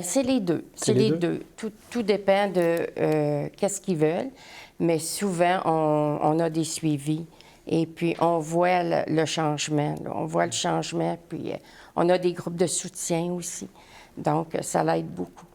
c'est les deux. C'est les deux. Tout dépend de qu'est-ce qu'ils veulent, mais souvent, on a des suivis et puis on voit le changement. Là. On voit le changement, puis on a des groupes de soutien aussi. Donc, ça l'aide beaucoup.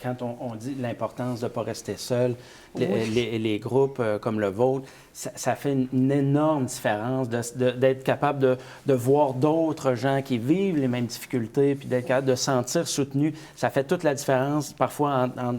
Quand on dit l'importance de ne pas rester seul, les groupes comme le vôtre, ça fait une énorme différence d'être capable de voir d'autres gens qui vivent les mêmes difficultés, puis d'être capable de se sentir soutenu. Ça fait toute la différence, parfois, en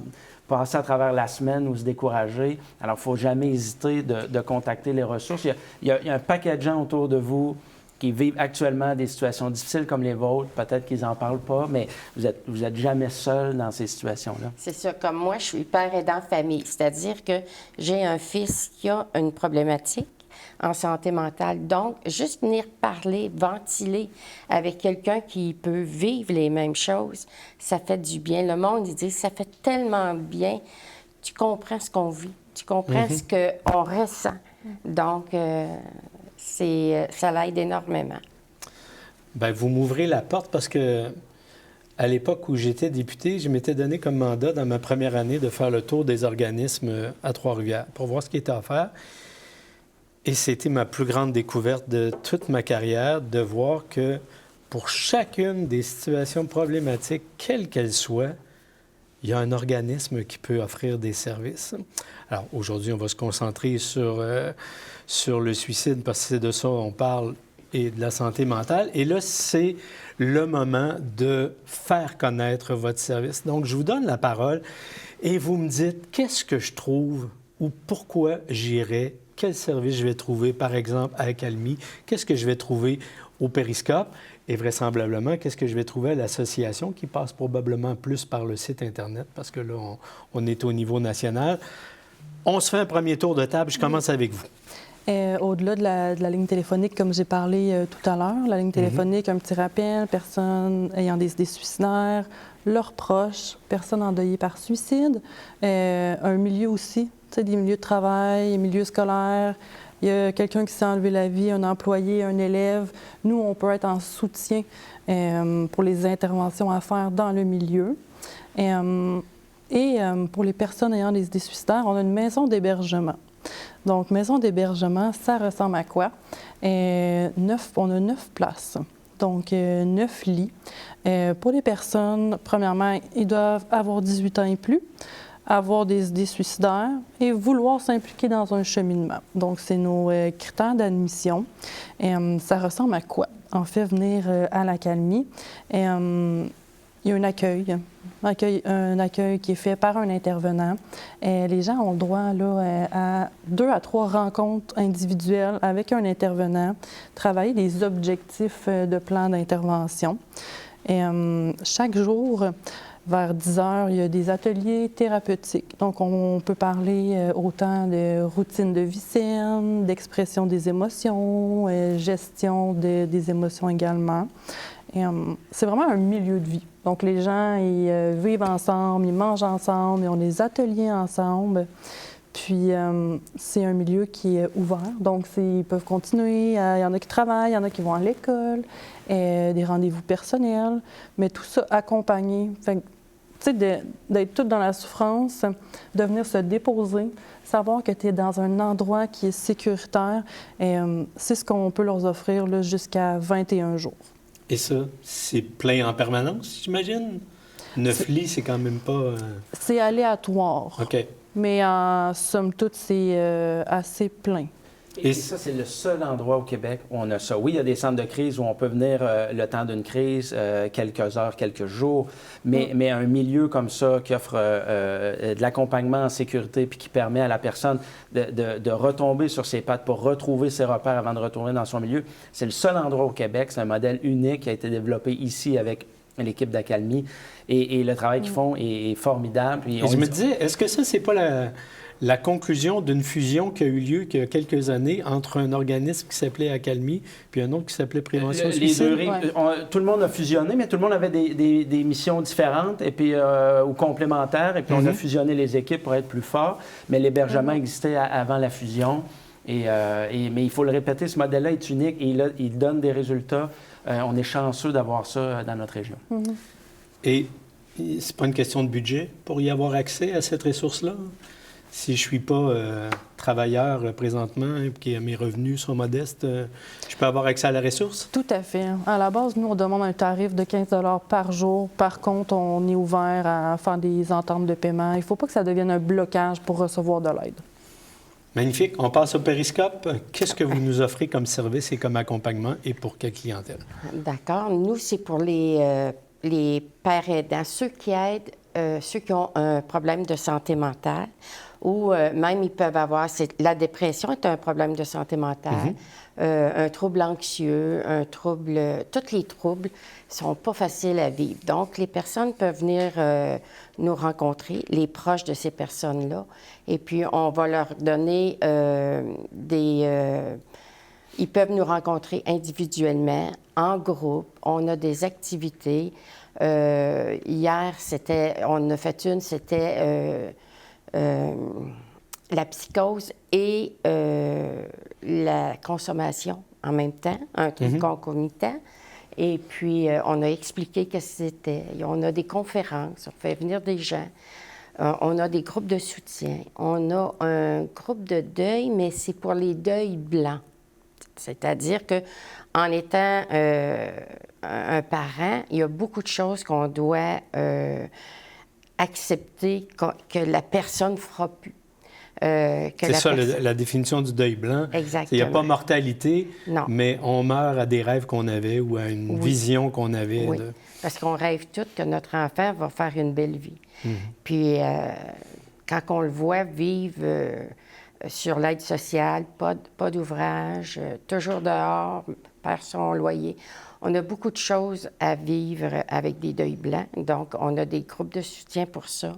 passer à travers la semaine ou se décourager. Alors, il ne faut jamais hésiter de contacter les ressources. Il y a un paquet de gens autour de vous qui vivent actuellement des situations difficiles comme les vôtres. Peut-être qu'ils n'en parlent pas, mais vous êtes jamais seul dans ces situations-là. C'est ça. Comme moi, je suis père aidant famille. C'est-à-dire que j'ai un fils qui a une problématique en santé mentale. Donc, juste venir parler, ventiler avec quelqu'un qui peut vivre les mêmes choses, ça fait du bien. Le monde, il dit, ça fait tellement bien. Tu comprends ce qu'on vit. Tu comprends ce qu'on ressent. Donc, ça l'aide énormément. Bien, vous m'ouvrez la porte parce que à l'époque où j'étais député, je m'étais donné comme mandat dans ma première année de faire le tour des organismes à Trois-Rivières pour voir ce qui était à faire. Et c'était ma plus grande découverte de toute ma carrière de voir que pour chacune des situations problématiques, quelles qu'elles soient, il y a un organisme qui peut offrir des services. Alors, aujourd'hui, on va se concentrer sur le suicide parce que c'est de ça qu'on parle et de la santé mentale. Et là, c'est le moment de faire connaître votre service. Donc, je vous donne la parole et vous me dites qu'est-ce que je trouve ou pourquoi j'irai, quel service je vais trouver, par exemple, à Accalmie, qu'est-ce que je vais trouver au Périscope et vraisemblablement, qu'est-ce que je vais trouver à l'association qui passe probablement plus par le site Internet parce que là, on est au niveau national. On se fait un premier tour de table. Je commence avec vous. Au-delà de la ligne téléphonique, comme j'ai parlé tout à l'heure, la ligne téléphonique, un petit rappel, personnes ayant des idées suicidaires, leurs proches, personnes endeuillées par suicide, un milieu aussi, tu sais, des milieux de travail, des milieux scolaires. Il y a quelqu'un qui s'est enlevé la vie, un employé, un élève. Nous, on peut être en soutien pour les interventions à faire dans le milieu. Et pour les personnes ayant des idées suicidaires, on a une maison d'hébergement. Donc, maison d'hébergement, ça ressemble à quoi? On a 9 places, donc 9 lits. Pour les personnes, premièrement, ils doivent avoir 18 ans et plus, avoir des idées suicidaires et vouloir s'impliquer dans un cheminement. Donc, c'est nos critères d'admission. Ça ressemble à quoi? En fait, venir à l'Accalmie. Il y a un accueil qui est fait par un intervenant. Les gens ont le droit là, à 2 à 3 rencontres individuelles avec un intervenant, travailler des objectifs de plan d'intervention. Chaque jour, vers 10 heures, il y a des ateliers thérapeutiques. Donc, on peut parler autant de routine de vie saine, d'expression des émotions, gestion des émotions également. C'est vraiment un milieu de vie. Donc, les gens, ils vivent ensemble, ils mangent ensemble, ils ont des ateliers ensemble. Puis, c'est un milieu qui est ouvert. Donc, ils peuvent continuer. Il y en a qui travaillent, il y en a qui vont à l'école, des rendez-vous personnels, mais tout ça accompagné. Fait que, tu sais, d'être toute dans la souffrance, de venir se déposer, savoir que tu es dans un endroit qui est sécuritaire, c'est ce qu'on peut leur offrir là, jusqu'à 21 jours. Et ça, c'est plein en permanence, j'imagine? 9 lits, c'est quand même pas... C'est aléatoire. OK. Mais en somme toute, c'est assez plein. Et ça, c'est le seul endroit au Québec où on a ça. Oui, il y a des centres de crise où on peut venir le temps d'une crise, quelques heures, quelques jours, mais un milieu comme ça qui offre de l'accompagnement en sécurité puis qui permet à la personne de retomber sur ses pattes pour retrouver ses repères avant de retourner dans son milieu, c'est le seul endroit au Québec. C'est un modèle unique qui a été développé ici avec l'équipe d'Accalmie. Et le travail qu'ils font est formidable. Et je me disais, est-ce que ça, c'est pas la conclusion d'une fusion qui a eu lieu il y a quelques années entre un organisme qui s'appelait Accalmie puis un autre qui s'appelait Prévention Suicide. Tout le monde a fusionné, mais tout le monde avait des missions différentes et puis, ou complémentaires. Et puis, on a fusionné les équipes pour être plus forts. Mais l'hébergement existait avant la fusion. Mais il faut le répéter, ce modèle-là est unique et il donne des résultats. On est chanceux d'avoir ça dans notre région. Et c'est pas une question de budget pour y avoir accès à cette ressource-là? Si je ne suis pas travailleur présentement et que mes revenus sont modestes, je peux avoir accès à la ressource? Tout à fait. À la base, nous, on demande un tarif de 15 par jour. Par contre, on est ouvert à faire des ententes de paiement. Il ne faut pas que ça devienne un blocage pour recevoir de l'aide. Magnifique. On passe au périscope. Qu'est-ce que vous nous offrez comme service et comme accompagnement et pour quelle clientèle? D'accord. Nous, c'est pour les pères aidants, ceux qui aident ceux qui ont un problème de santé mentale ou même ils peuvent avoir... La dépression est un problème de santé mentale, un trouble anxieux, un trouble... Tous les troubles sont pas faciles à vivre. Donc, les personnes peuvent venir nous rencontrer, les proches de ces personnes-là, et puis on va leur donner ils peuvent nous rencontrer individuellement, en groupe. On a des activités. Hier, on a fait une, c'était la psychose et la consommation en même temps, un truc concomitant. Et puis, on a expliqué ce que c'était. On a des conférences, on fait venir des gens. On a des groupes de soutien. On a un groupe de deuil, mais c'est pour les deuils blancs. C'est-à-dire qu'en étant un parent, il y a beaucoup de choses qu'on doit accepter que la personne ne fera plus. C'est ça, la définition du deuil blanc. Exactement. Il n'y a pas mortalité, non. Mais on meurt à des rêves qu'on avait ou à une vision qu'on avait. Oui, parce qu'on rêve tous que notre enfant va faire une belle vie. Puis, quand on le voit vivre sur l'aide sociale, pas d'ouvrage, toujours dehors, perd son loyer, on a beaucoup de choses à vivre avec des deuils blancs. Donc, on a des groupes de soutien pour ça.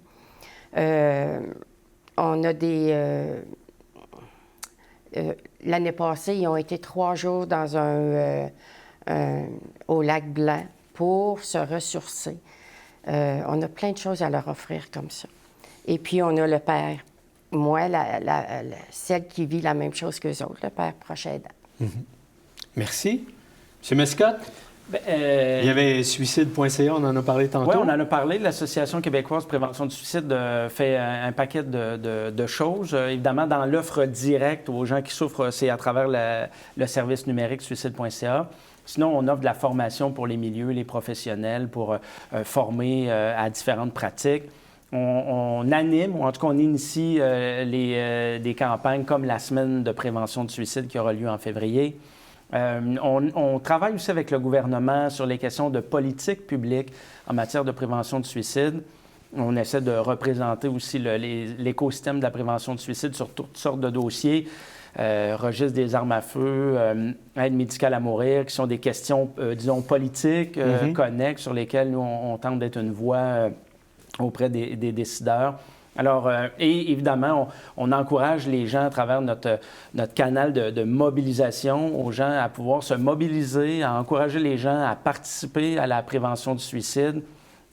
On a des... l'année passée, ils ont été 3 jours dans au lac Blanc pour se ressourcer. On a plein de choses à leur offrir comme ça. Et puis, on a le père. Moi, celle qui vit la même chose qu'eux autres, le père proche aidant. Merci. M. Mescott? Il y avait suicide.ca, on en a parlé tantôt. Oui, on en a parlé. L'Association québécoise de prévention du suicide fait un paquet de choses. Évidemment, dans l'offre directe aux gens qui souffrent, c'est à travers le service numérique suicide.ca. Sinon, on offre de la formation pour les milieux, les professionnels, pour former à différentes pratiques. On anime, ou en tout cas, on initie des campagnes comme la semaine de prévention du suicide qui aura lieu en février. On travaille aussi avec le gouvernement sur les questions de politique publique en matière de prévention du suicide. On essaie de représenter aussi l'écosystème de la prévention du suicide sur toutes sortes de dossiers. Registre des armes à feu, aide médicale à mourir, qui sont des questions, disons, politiques, connexes, sur lesquelles nous, on tente d'être une voix auprès des décideurs. Alors, et évidemment, on encourage les gens à travers notre canal de mobilisation, aux gens à pouvoir se mobiliser, à encourager les gens à participer à la prévention du suicide.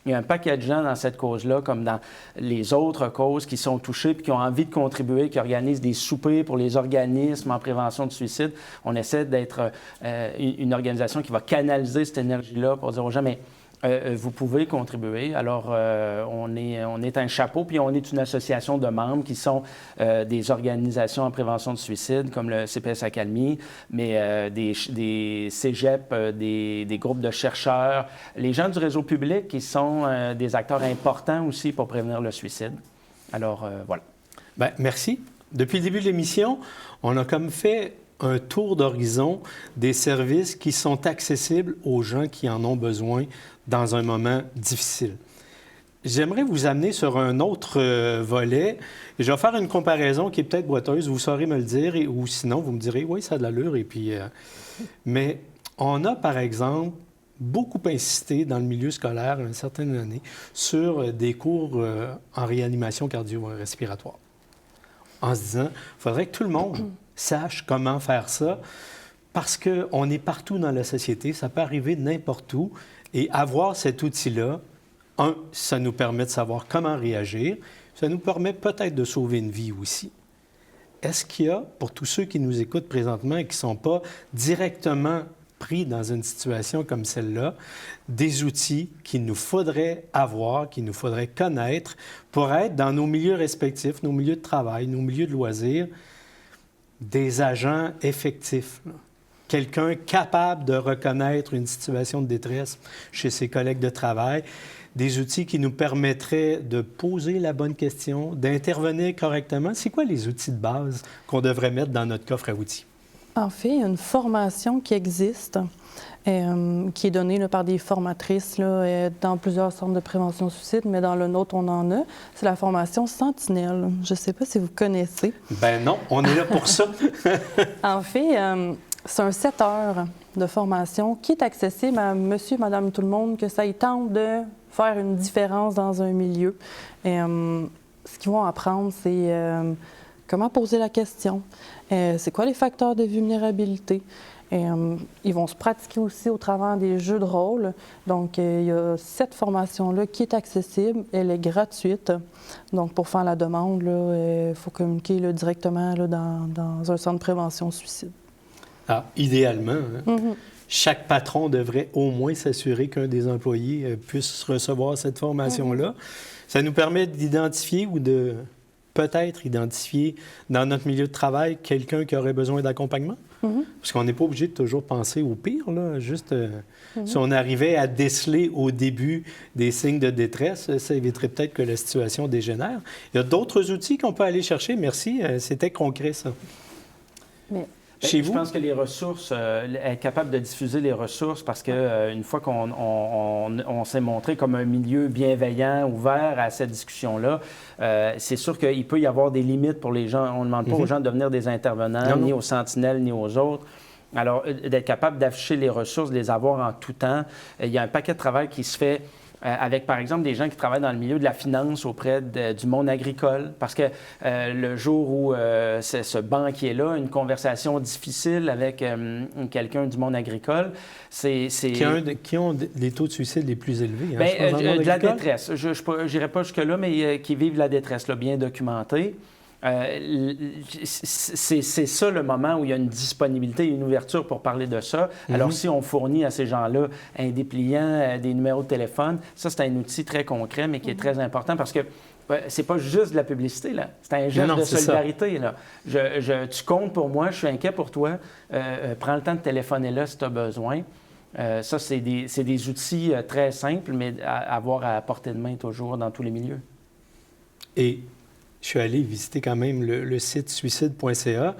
Il y a un paquet de gens dans cette cause-là, comme dans les autres causes qui sont touchées puis qui ont envie de contribuer, qui organisent des soupers pour les organismes en prévention du suicide. On essaie d'être une organisation qui va canaliser cette énergie-là pour dire aux gens, mais vous pouvez contribuer. Alors, on est un chapeau, puis on est une association de membres qui sont des organisations en prévention du suicide, comme le CPS Accalmie, mais des cégeps, des groupes de chercheurs, les gens du réseau public qui sont des acteurs importants aussi pour prévenir le suicide. Alors, voilà. Bien, merci. Depuis le début de l'émission, on a comme fait un tour d'horizon des services qui sont accessibles aux gens qui en ont besoin dans un moment difficile. J'aimerais vous amener sur un autre volet. Je vais faire une comparaison qui est peut-être boiteuse, vous saurez me le dire, ou sinon vous me direz, oui, ça a de l'allure. Et puis, mais on a, par exemple, beaucoup insisté dans le milieu scolaire, une certaine année, sur des cours en réanimation cardio-respiratoire. en se disant, il faudrait que tout le monde sache comment faire ça, parce qu'on est partout dans la société, ça peut arriver n'importe où, et avoir cet outil-là, ça nous permet de savoir comment réagir, ça nous permet peut-être de sauver une vie aussi. Est-ce qu'il y a, pour tous ceux qui nous écoutent présentement et qui ne sont pas directement pris dans une situation comme celle-là, des outils qu'il nous faudrait avoir, qu'il nous faudrait connaître pour être dans nos milieux respectifs, nos milieux de travail, nos milieux de loisirs, des agents effectifs, là? Quelqu'un capable de reconnaître une situation de détresse chez ses collègues de travail, des outils qui nous permettraient de poser la bonne question, d'intervenir correctement. C'est quoi les outils de base qu'on devrait mettre dans notre coffre à outils? En fait, il y a une formation qui existe, qui est donnée là, par des formatrices là, dans plusieurs centres de prévention suicide, mais dans le nôtre, on en a. C'est la formation Sentinelle. Je ne sais pas si vous connaissez. Ben non, on est là pour ça. En fait, c'est un 7 heures de formation qui est accessible à monsieur, madame, tout le monde, que ça y tente de faire une différence dans un milieu. Ce qu'ils vont apprendre, c'est comment poser la question, c'est quoi les facteurs de vulnérabilité. Ils vont se pratiquer aussi au travers des jeux de rôle. Donc, il y a cette formation-là qui est accessible. Elle est gratuite. Donc, pour faire la demande, il faut communiquer là, directement là, dans un centre de prévention suicide. Ah, idéalement, hein? Chaque patron devrait au moins s'assurer qu'un des employés puisse recevoir cette formation-là. Ça nous permet d'identifier ou de peut-être identifier dans notre milieu de travail quelqu'un qui aurait besoin d'accompagnement. Parce qu'on n'est pas obligé de toujours penser au pire, là. Juste, si on arrivait à déceler au début des signes de détresse, ça éviterait peut-être que la situation dégénère. Il y a d'autres outils qu'on peut aller chercher. Merci, c'était concret, ça. Mais... Chez vous? Je pense que les ressources, être capable de diffuser les ressources, parce qu'une fois qu'on s'est montré comme un milieu bienveillant, ouvert à cette discussion-là, c'est sûr qu'il peut y avoir des limites pour les gens. On ne demande pas aux gens de devenir des intervenants, ni aux sentinelles, ni aux autres. Alors, d'être capable d'afficher les ressources, de les avoir en tout temps. Il y a un paquet de travail qui se fait avec, par exemple, des gens qui travaillent dans le milieu de la finance auprès du monde agricole. Parce que le jour où ce banquier-là a une conversation difficile avec quelqu'un du monde agricole, c'est... Qui ont des taux de suicide les plus élevés. Bien, de la détresse. Je n'irai pas jusque-là, mais qui vivent la détresse, là, bien documentée. C'est ça le moment où il y a une disponibilité, une ouverture pour parler de ça. Alors, si on fournit à ces gens-là un dépliant, des numéros de téléphone, ça, c'est un outil très concret, mais qui est très important parce que c'est pas juste de la publicité, là. C'est un geste de solidarité, là. Tu comptes pour moi, je suis inquiet pour toi. Prends le temps de téléphoner là si tu as besoin. Ça, c'est des outils très simples, mais à avoir à portée de main toujours dans tous les milieux. Et je suis allé visiter quand même le site suicide.ca.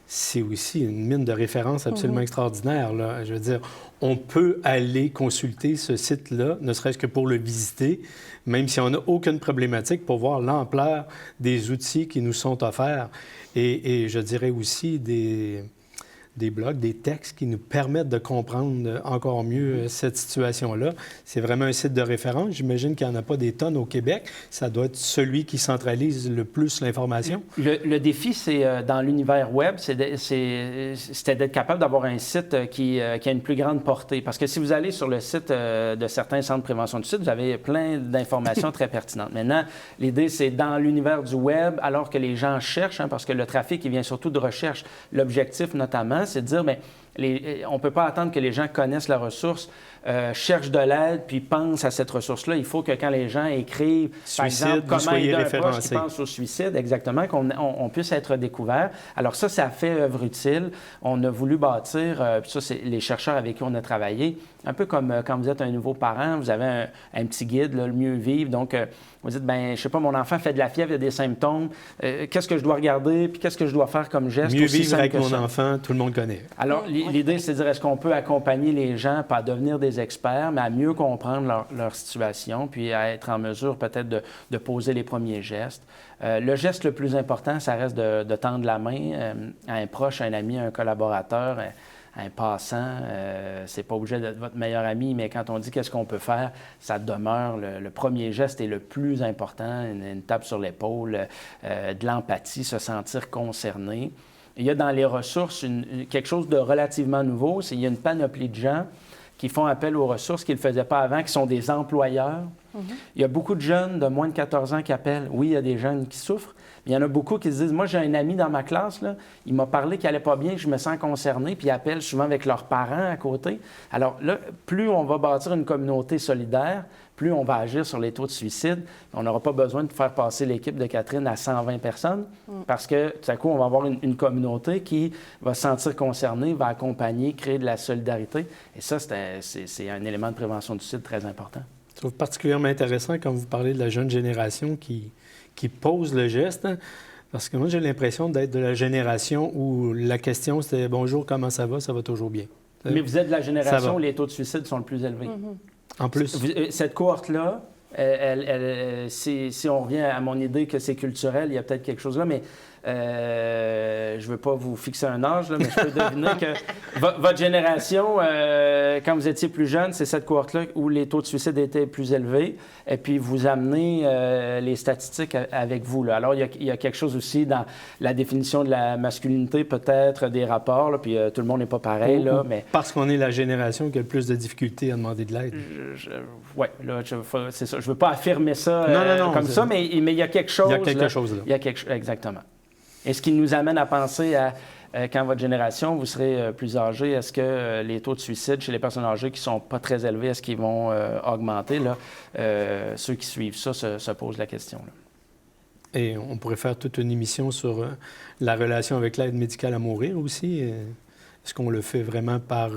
C'est aussi une mine de référence absolument extraordinaire, là. Je veux dire, on peut aller consulter ce site-là, ne serait-ce que pour le visiter, même si on n'a aucune problématique, pour voir l'ampleur des outils qui nous sont offerts. Et je dirais aussi des blogs, des textes qui nous permettent de comprendre encore mieux cette situation-là. C'est vraiment un site de référence. J'imagine qu'il n'y en a pas des tonnes au Québec. Ça doit être celui qui centralise le plus l'information. Le défi, c'est dans l'univers web, c'était d'être capable d'avoir un site qui a une plus grande portée. Parce que si vous allez sur le site de certains centres de prévention du site, vous avez plein d'informations très pertinentes. Maintenant, l'idée, c'est dans l'univers du web, alors que les gens cherchent, parce que le trafic, il vient surtout de recherche. L'objectif, notamment, c'est de dire, bien, on ne peut pas attendre que les gens connaissent la ressource, cherchent de l'aide, puis pensent à cette ressource-là. Il faut que quand les gens écrivent, par exemple, comment aider un proche qui pense au suicide, exactement, qu'on puisse être découvert. Alors ça a fait œuvre utile. On a voulu bâtir, puis ça, c'est les chercheurs avec qui on a travaillé, un peu comme quand vous êtes un nouveau parent, vous avez un petit guide, là, le mieux vivre. Donc, vous dites, bien, je sais pas, mon enfant fait de la fièvre, il y a des symptômes. Qu'est-ce que je dois regarder, puis qu'est-ce que je dois faire comme geste? Mieux vivre avec mon enfant, tout le monde connaît. Alors, l'idée, c'est de dire, est-ce qu'on peut accompagner les gens, pas à devenir des experts, mais à mieux comprendre leur situation, puis à être en mesure peut-être de poser les premiers gestes. Le geste le plus important, ça reste de tendre la main à un proche, à un ami, à un collaborateur, à un passant. C'est pas obligé d'être votre meilleur ami, mais quand on dit qu'est-ce qu'on peut faire, ça demeure le premier geste est le plus important. Une tape sur l'épaule, de l'empathie, se sentir concerné. Il y a dans les ressources quelque chose de relativement nouveau, c'est qu'il y a une panoplie de gens qui font appel aux ressources qu'ils ne faisaient pas avant, qui sont des employeurs. Il y a beaucoup de jeunes de moins de 14 ans qui appellent. Oui, il y a des jeunes qui souffrent, mais il y en a beaucoup qui se disent, moi, j'ai un ami dans ma classe, là, il m'a parlé qu'il n'allait pas bien, que je me sens concerné, puis ils appellent souvent avec leurs parents à côté. Alors là, plus on va bâtir une communauté solidaire, plus on va agir sur les taux de suicide. On n'aura pas besoin de faire passer l'équipe de Catherine à 120 personnes parce que tout à coup, on va avoir une communauté qui va se sentir concernée, va accompagner, créer de la solidarité. Et ça, c'est un élément de prévention du suicide très important. Je trouve particulièrement intéressant quand vous parlez de la jeune génération qui pose le geste, hein, parce que moi, j'ai l'impression d'être de la génération où la question, c'était « Bonjour, comment ça va? Ça va toujours bien. » Mais vous êtes de la génération où les taux de suicide sont le plus élevés. En plus. Cette cohorte-là, si on revient à mon idée que c'est culturel, il y a peut-être quelque chose là, mais je ne veux pas vous fixer un âge, là, mais je peux deviner que votre génération, quand vous étiez plus jeune, c'est cette cohorte-là où les taux de suicide étaient plus élevés, et puis vous amenez les statistiques avec vous, là. Alors, il y a quelque chose aussi dans la définition de la masculinité, peut-être, des rapports, là, puis tout le monde n'est pas pareil, là, mais... Parce qu'on est la génération qui a le plus de difficultés à demander de l'aide. Oui, là, c'est ça. Je ne veux pas affirmer ça non, comme ça, mais il y a quelque chose. Il y a quelque chose là. Il y a quelque chose, exactement. Et ce qui nous amène à penser à quand votre génération, vous serez plus âgé, est-ce que les taux de suicide chez les personnes âgées qui ne sont pas très élevés, est-ce qu'ils vont augmenter? Là? Ceux qui suivent ça se posent la question. Là. Et on pourrait faire toute une émission sur la relation avec l'aide médicale à mourir aussi. Est-ce qu'on le fait vraiment par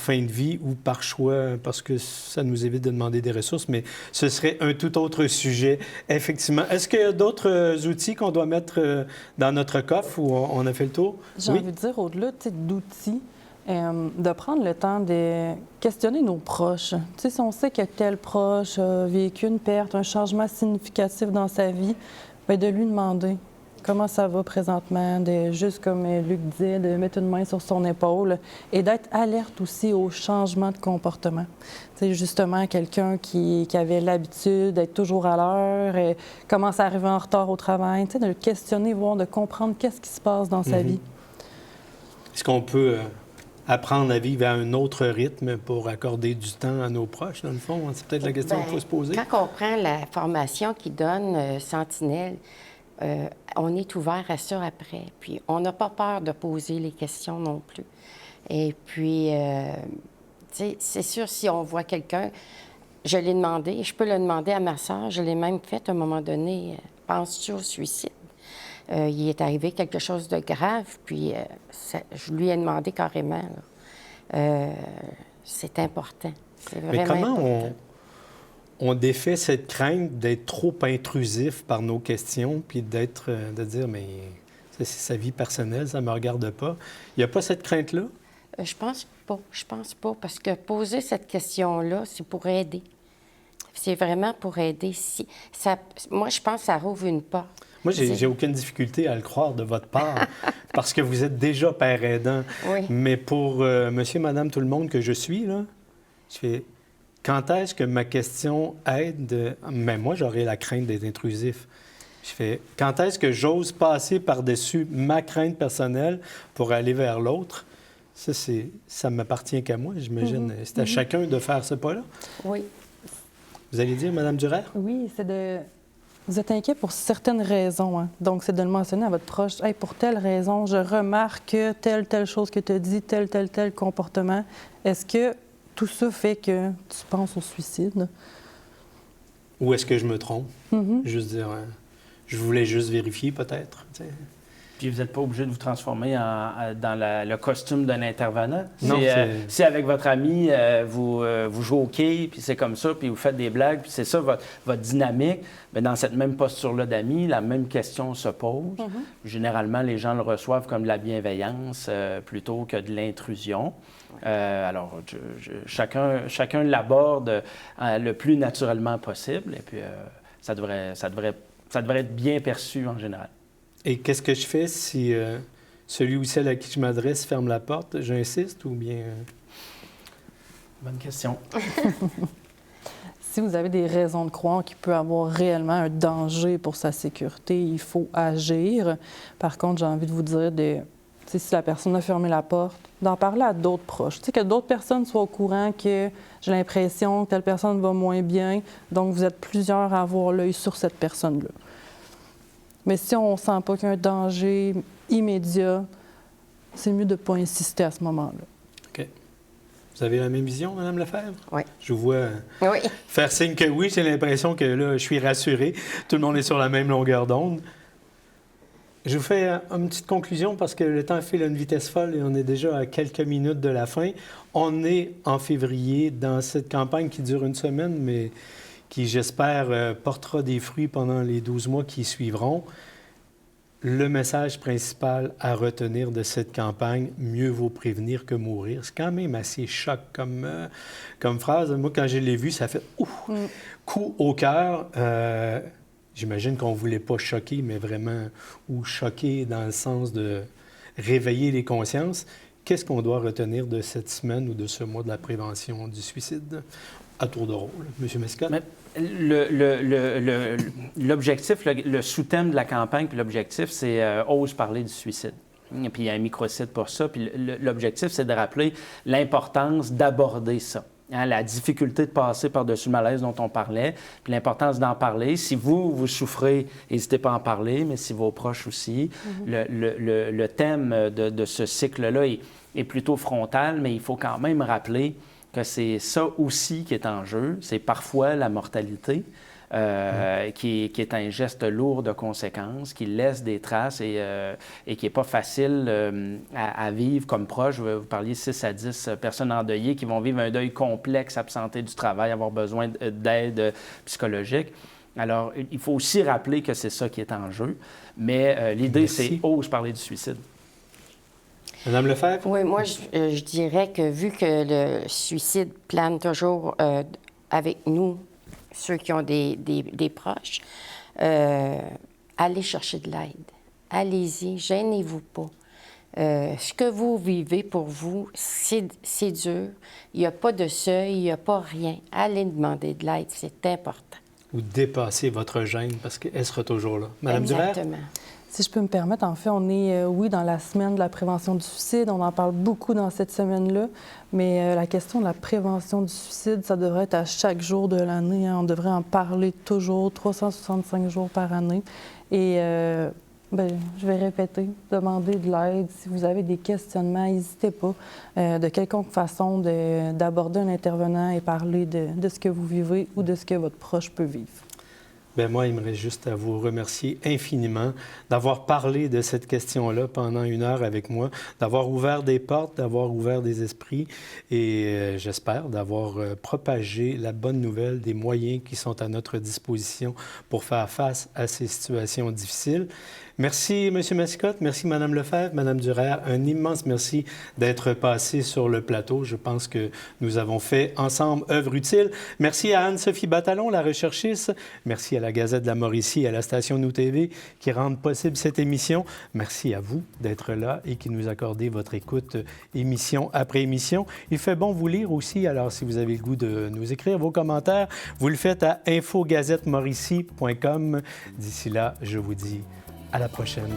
fin de vie ou par choix, parce que ça nous évite de demander des ressources, mais ce serait un tout autre sujet, effectivement. Est-ce qu'il y a d'autres outils qu'on doit mettre dans notre coffre ou on a fait le tour? J'ai envie de dire, au-delà d'outils, de prendre le temps de questionner nos proches. Tu sais, si on sait que tel proche a vécu une perte, un changement significatif dans sa vie, bien, de lui demander comment ça va présentement, juste comme Luc disait, de mettre une main sur son épaule et d'être alerte aussi au changement de comportement. Tu sais, justement, quelqu'un qui avait l'habitude d'être toujours à l'heure et commence à arriver en retard au travail, tu sais, de le questionner, voire de comprendre qu'est-ce qui se passe dans sa vie. Est-ce qu'on peut apprendre à vivre à un autre rythme pour accorder du temps à nos proches, dans le fond? C'est peut-être la question qu'il faut se poser. Quand on prend la formation qui donne Sentinelle, on est ouvert à ça après. Puis, on n'a pas peur de poser les questions non plus. Et puis, tu sais, c'est sûr, si on voit quelqu'un, je l'ai demandé, je peux le demander à ma soeur, je l'ai même fait à un moment donné, penses-tu au suicide? Il est arrivé quelque chose de grave, puis je lui ai demandé carrément. C'est important. C'est vraiment important. Mais comment on défait cette crainte d'être trop intrusif par nos questions, puis de dire, mais c'est sa vie personnelle, ça ne me regarde pas. Il n'y a pas cette crainte-là? Je pense pas. Je pense pas, parce que poser cette question-là, c'est pour aider. C'est vraiment pour aider. Moi, je pense que ça rouvre une porte. Moi, j'ai aucune difficulté à le croire de votre part, parce que vous êtes déjà père aidant. Oui. Mais pour monsieur, madame, tout le monde que je suis, là, je fais... Quand est-ce que ma question aide... Mais moi, j'aurais la crainte d'être intrusif. Je fais, quand est-ce que j'ose passer par-dessus ma crainte personnelle pour aller vers l'autre? Ça ne m'appartient qu'à moi, j'imagine. C'est à chacun de faire ce pas-là. Oui. Vous allez dire, Mme Durer? Oui, c'est de... Vous êtes inquiet pour certaines raisons, hein? Donc, c'est de le mentionner à votre proche. Hey, pour telle raison, je remarque telle chose que tu as dit, tel comportement. Est-ce que tout ça fait que tu penses au suicide? Ou est-ce que je me trompe? Juste dire, je voulais juste vérifier peut-être. T'sais. Puis vous n'êtes pas obligé de vous transformer dans le costume d'un intervenant. Non, si avec votre ami, vous jouez au quai, puis c'est comme ça, puis vous faites des blagues, puis c'est ça votre dynamique, bien, dans cette même posture-là d'amis, la même question se pose. Généralement, les gens le reçoivent comme de la bienveillance plutôt que de l'intrusion. Alors, chacun l'aborde le plus naturellement possible, et puis ça devrait être bien perçu en général. Et qu'est-ce que je fais si celui ou celle à qui je m'adresse ferme la porte, j'insiste ou bien... Bonne question. Si vous avez des raisons de croire qu'il peut avoir réellement un danger pour sa sécurité, il faut agir. Par contre, j'ai envie de vous dire, si la personne a fermé la porte, d'en parler à d'autres proches. Que d'autres personnes soient au courant que j'ai l'impression que telle personne va moins bien, donc vous êtes plusieurs à avoir l'œil sur cette personne-là. Mais si on ne sent pas qu'il y a un danger immédiat, c'est mieux de ne pas insister à ce moment-là. OK. Vous avez la même vision, Mme Lefebvre? Oui. Je vous vois Oui. faire signe que oui. J'ai l'impression que là, je suis rassuré. Tout le monde est sur la même longueur d'onde. Je vous fais une petite conclusion parce que le temps file à une vitesse folle et on est déjà à quelques minutes de la fin. On est en février dans cette campagne qui dure une semaine, mais qui, j'espère, portera des fruits pendant les 12 mois qui suivront. Le message principal à retenir de cette campagne, mieux vaut prévenir que mourir. C'est quand même assez choc comme phrase. Moi, quand je l'ai vu, ça fait coup au cœur. J'imagine qu'on ne voulait pas choquer, mais vraiment, ou choquer dans le sens de réveiller les consciences. Qu'est-ce qu'on doit retenir de cette semaine ou de ce mois de la prévention du suicide? À tour de rôle. M. Mescott? L'objectif, le sous-thème de la campagne, puis l'objectif, c'est ose parler du suicide. Et puis il y a un microsite pour ça. Puis l'objectif, c'est de rappeler l'importance d'aborder ça. La difficulté de passer par-dessus le malaise dont on parlait, puis l'importance d'en parler. Si vous souffrez, n'hésitez pas à en parler, mais si vos proches aussi. Le thème de ce cycle-là est plutôt frontal, mais il faut quand même rappeler que c'est ça aussi qui est en jeu. C'est parfois la mortalité qui est un geste lourd de conséquences, qui laisse des traces et qui n'est pas facile à vivre comme proche. Vous parliez 6 à 10 personnes endeuillées qui vont vivre un deuil complexe, absenté du travail, avoir besoin d'aide psychologique. Alors, il faut aussi rappeler que c'est ça qui est en jeu. Mais l'idée, c'est ose parler du suicide. Madame Lefebvre? Oui, moi, je dirais que vu que le suicide plane toujours avec nous, ceux qui ont des proches, allez chercher de l'aide. Allez-y, gênez-vous pas. Ce que vous vivez pour vous, c'est dur. Il n'y a pas de seuil, il n'y a pas rien. Allez demander de l'aide, c'est important. Ou dépasser votre gêne parce qu'elle sera toujours là. Madame Duverre? Exactement. Si je peux me permettre, en fait, on est, oui, dans la semaine de la prévention du suicide. On en parle beaucoup dans cette semaine-là. Mais la question de la prévention du suicide, ça devrait être à chaque jour de l'année. On devrait en parler toujours, 365 jours par année. Et je vais répéter, demandez de l'aide. Si vous avez des questionnements, n'hésitez pas de quelconque façon d'aborder un intervenant et parler de ce que vous vivez ou de ce que votre proche peut vivre. Bien, moi, il me reste juste à vous remercier infiniment d'avoir parlé de cette question-là pendant 1 heure avec moi, d'avoir ouvert des portes, d'avoir ouvert des esprits et j'espère d'avoir propagé la bonne nouvelle des moyens qui sont à notre disposition pour faire face à ces situations difficiles. Merci, M. Mescott. Merci, Mme Lefebvre, Mme Duverre. Un immense merci d'être passé sur le plateau. Je pense que nous avons fait ensemble œuvre utile. Merci à Anne-Sophie Batalon, la recherchiste. Merci à la Gazette de la Mauricie et à la station Nous TV qui rendent possible cette émission. Merci à vous d'être là et qui nous accordez votre écoute émission après émission. Il fait bon vous lire aussi. Alors, si vous avez le goût de nous écrire vos commentaires, vous le faites à infogazettemauricie.com. D'ici là, je vous dis à la prochaine.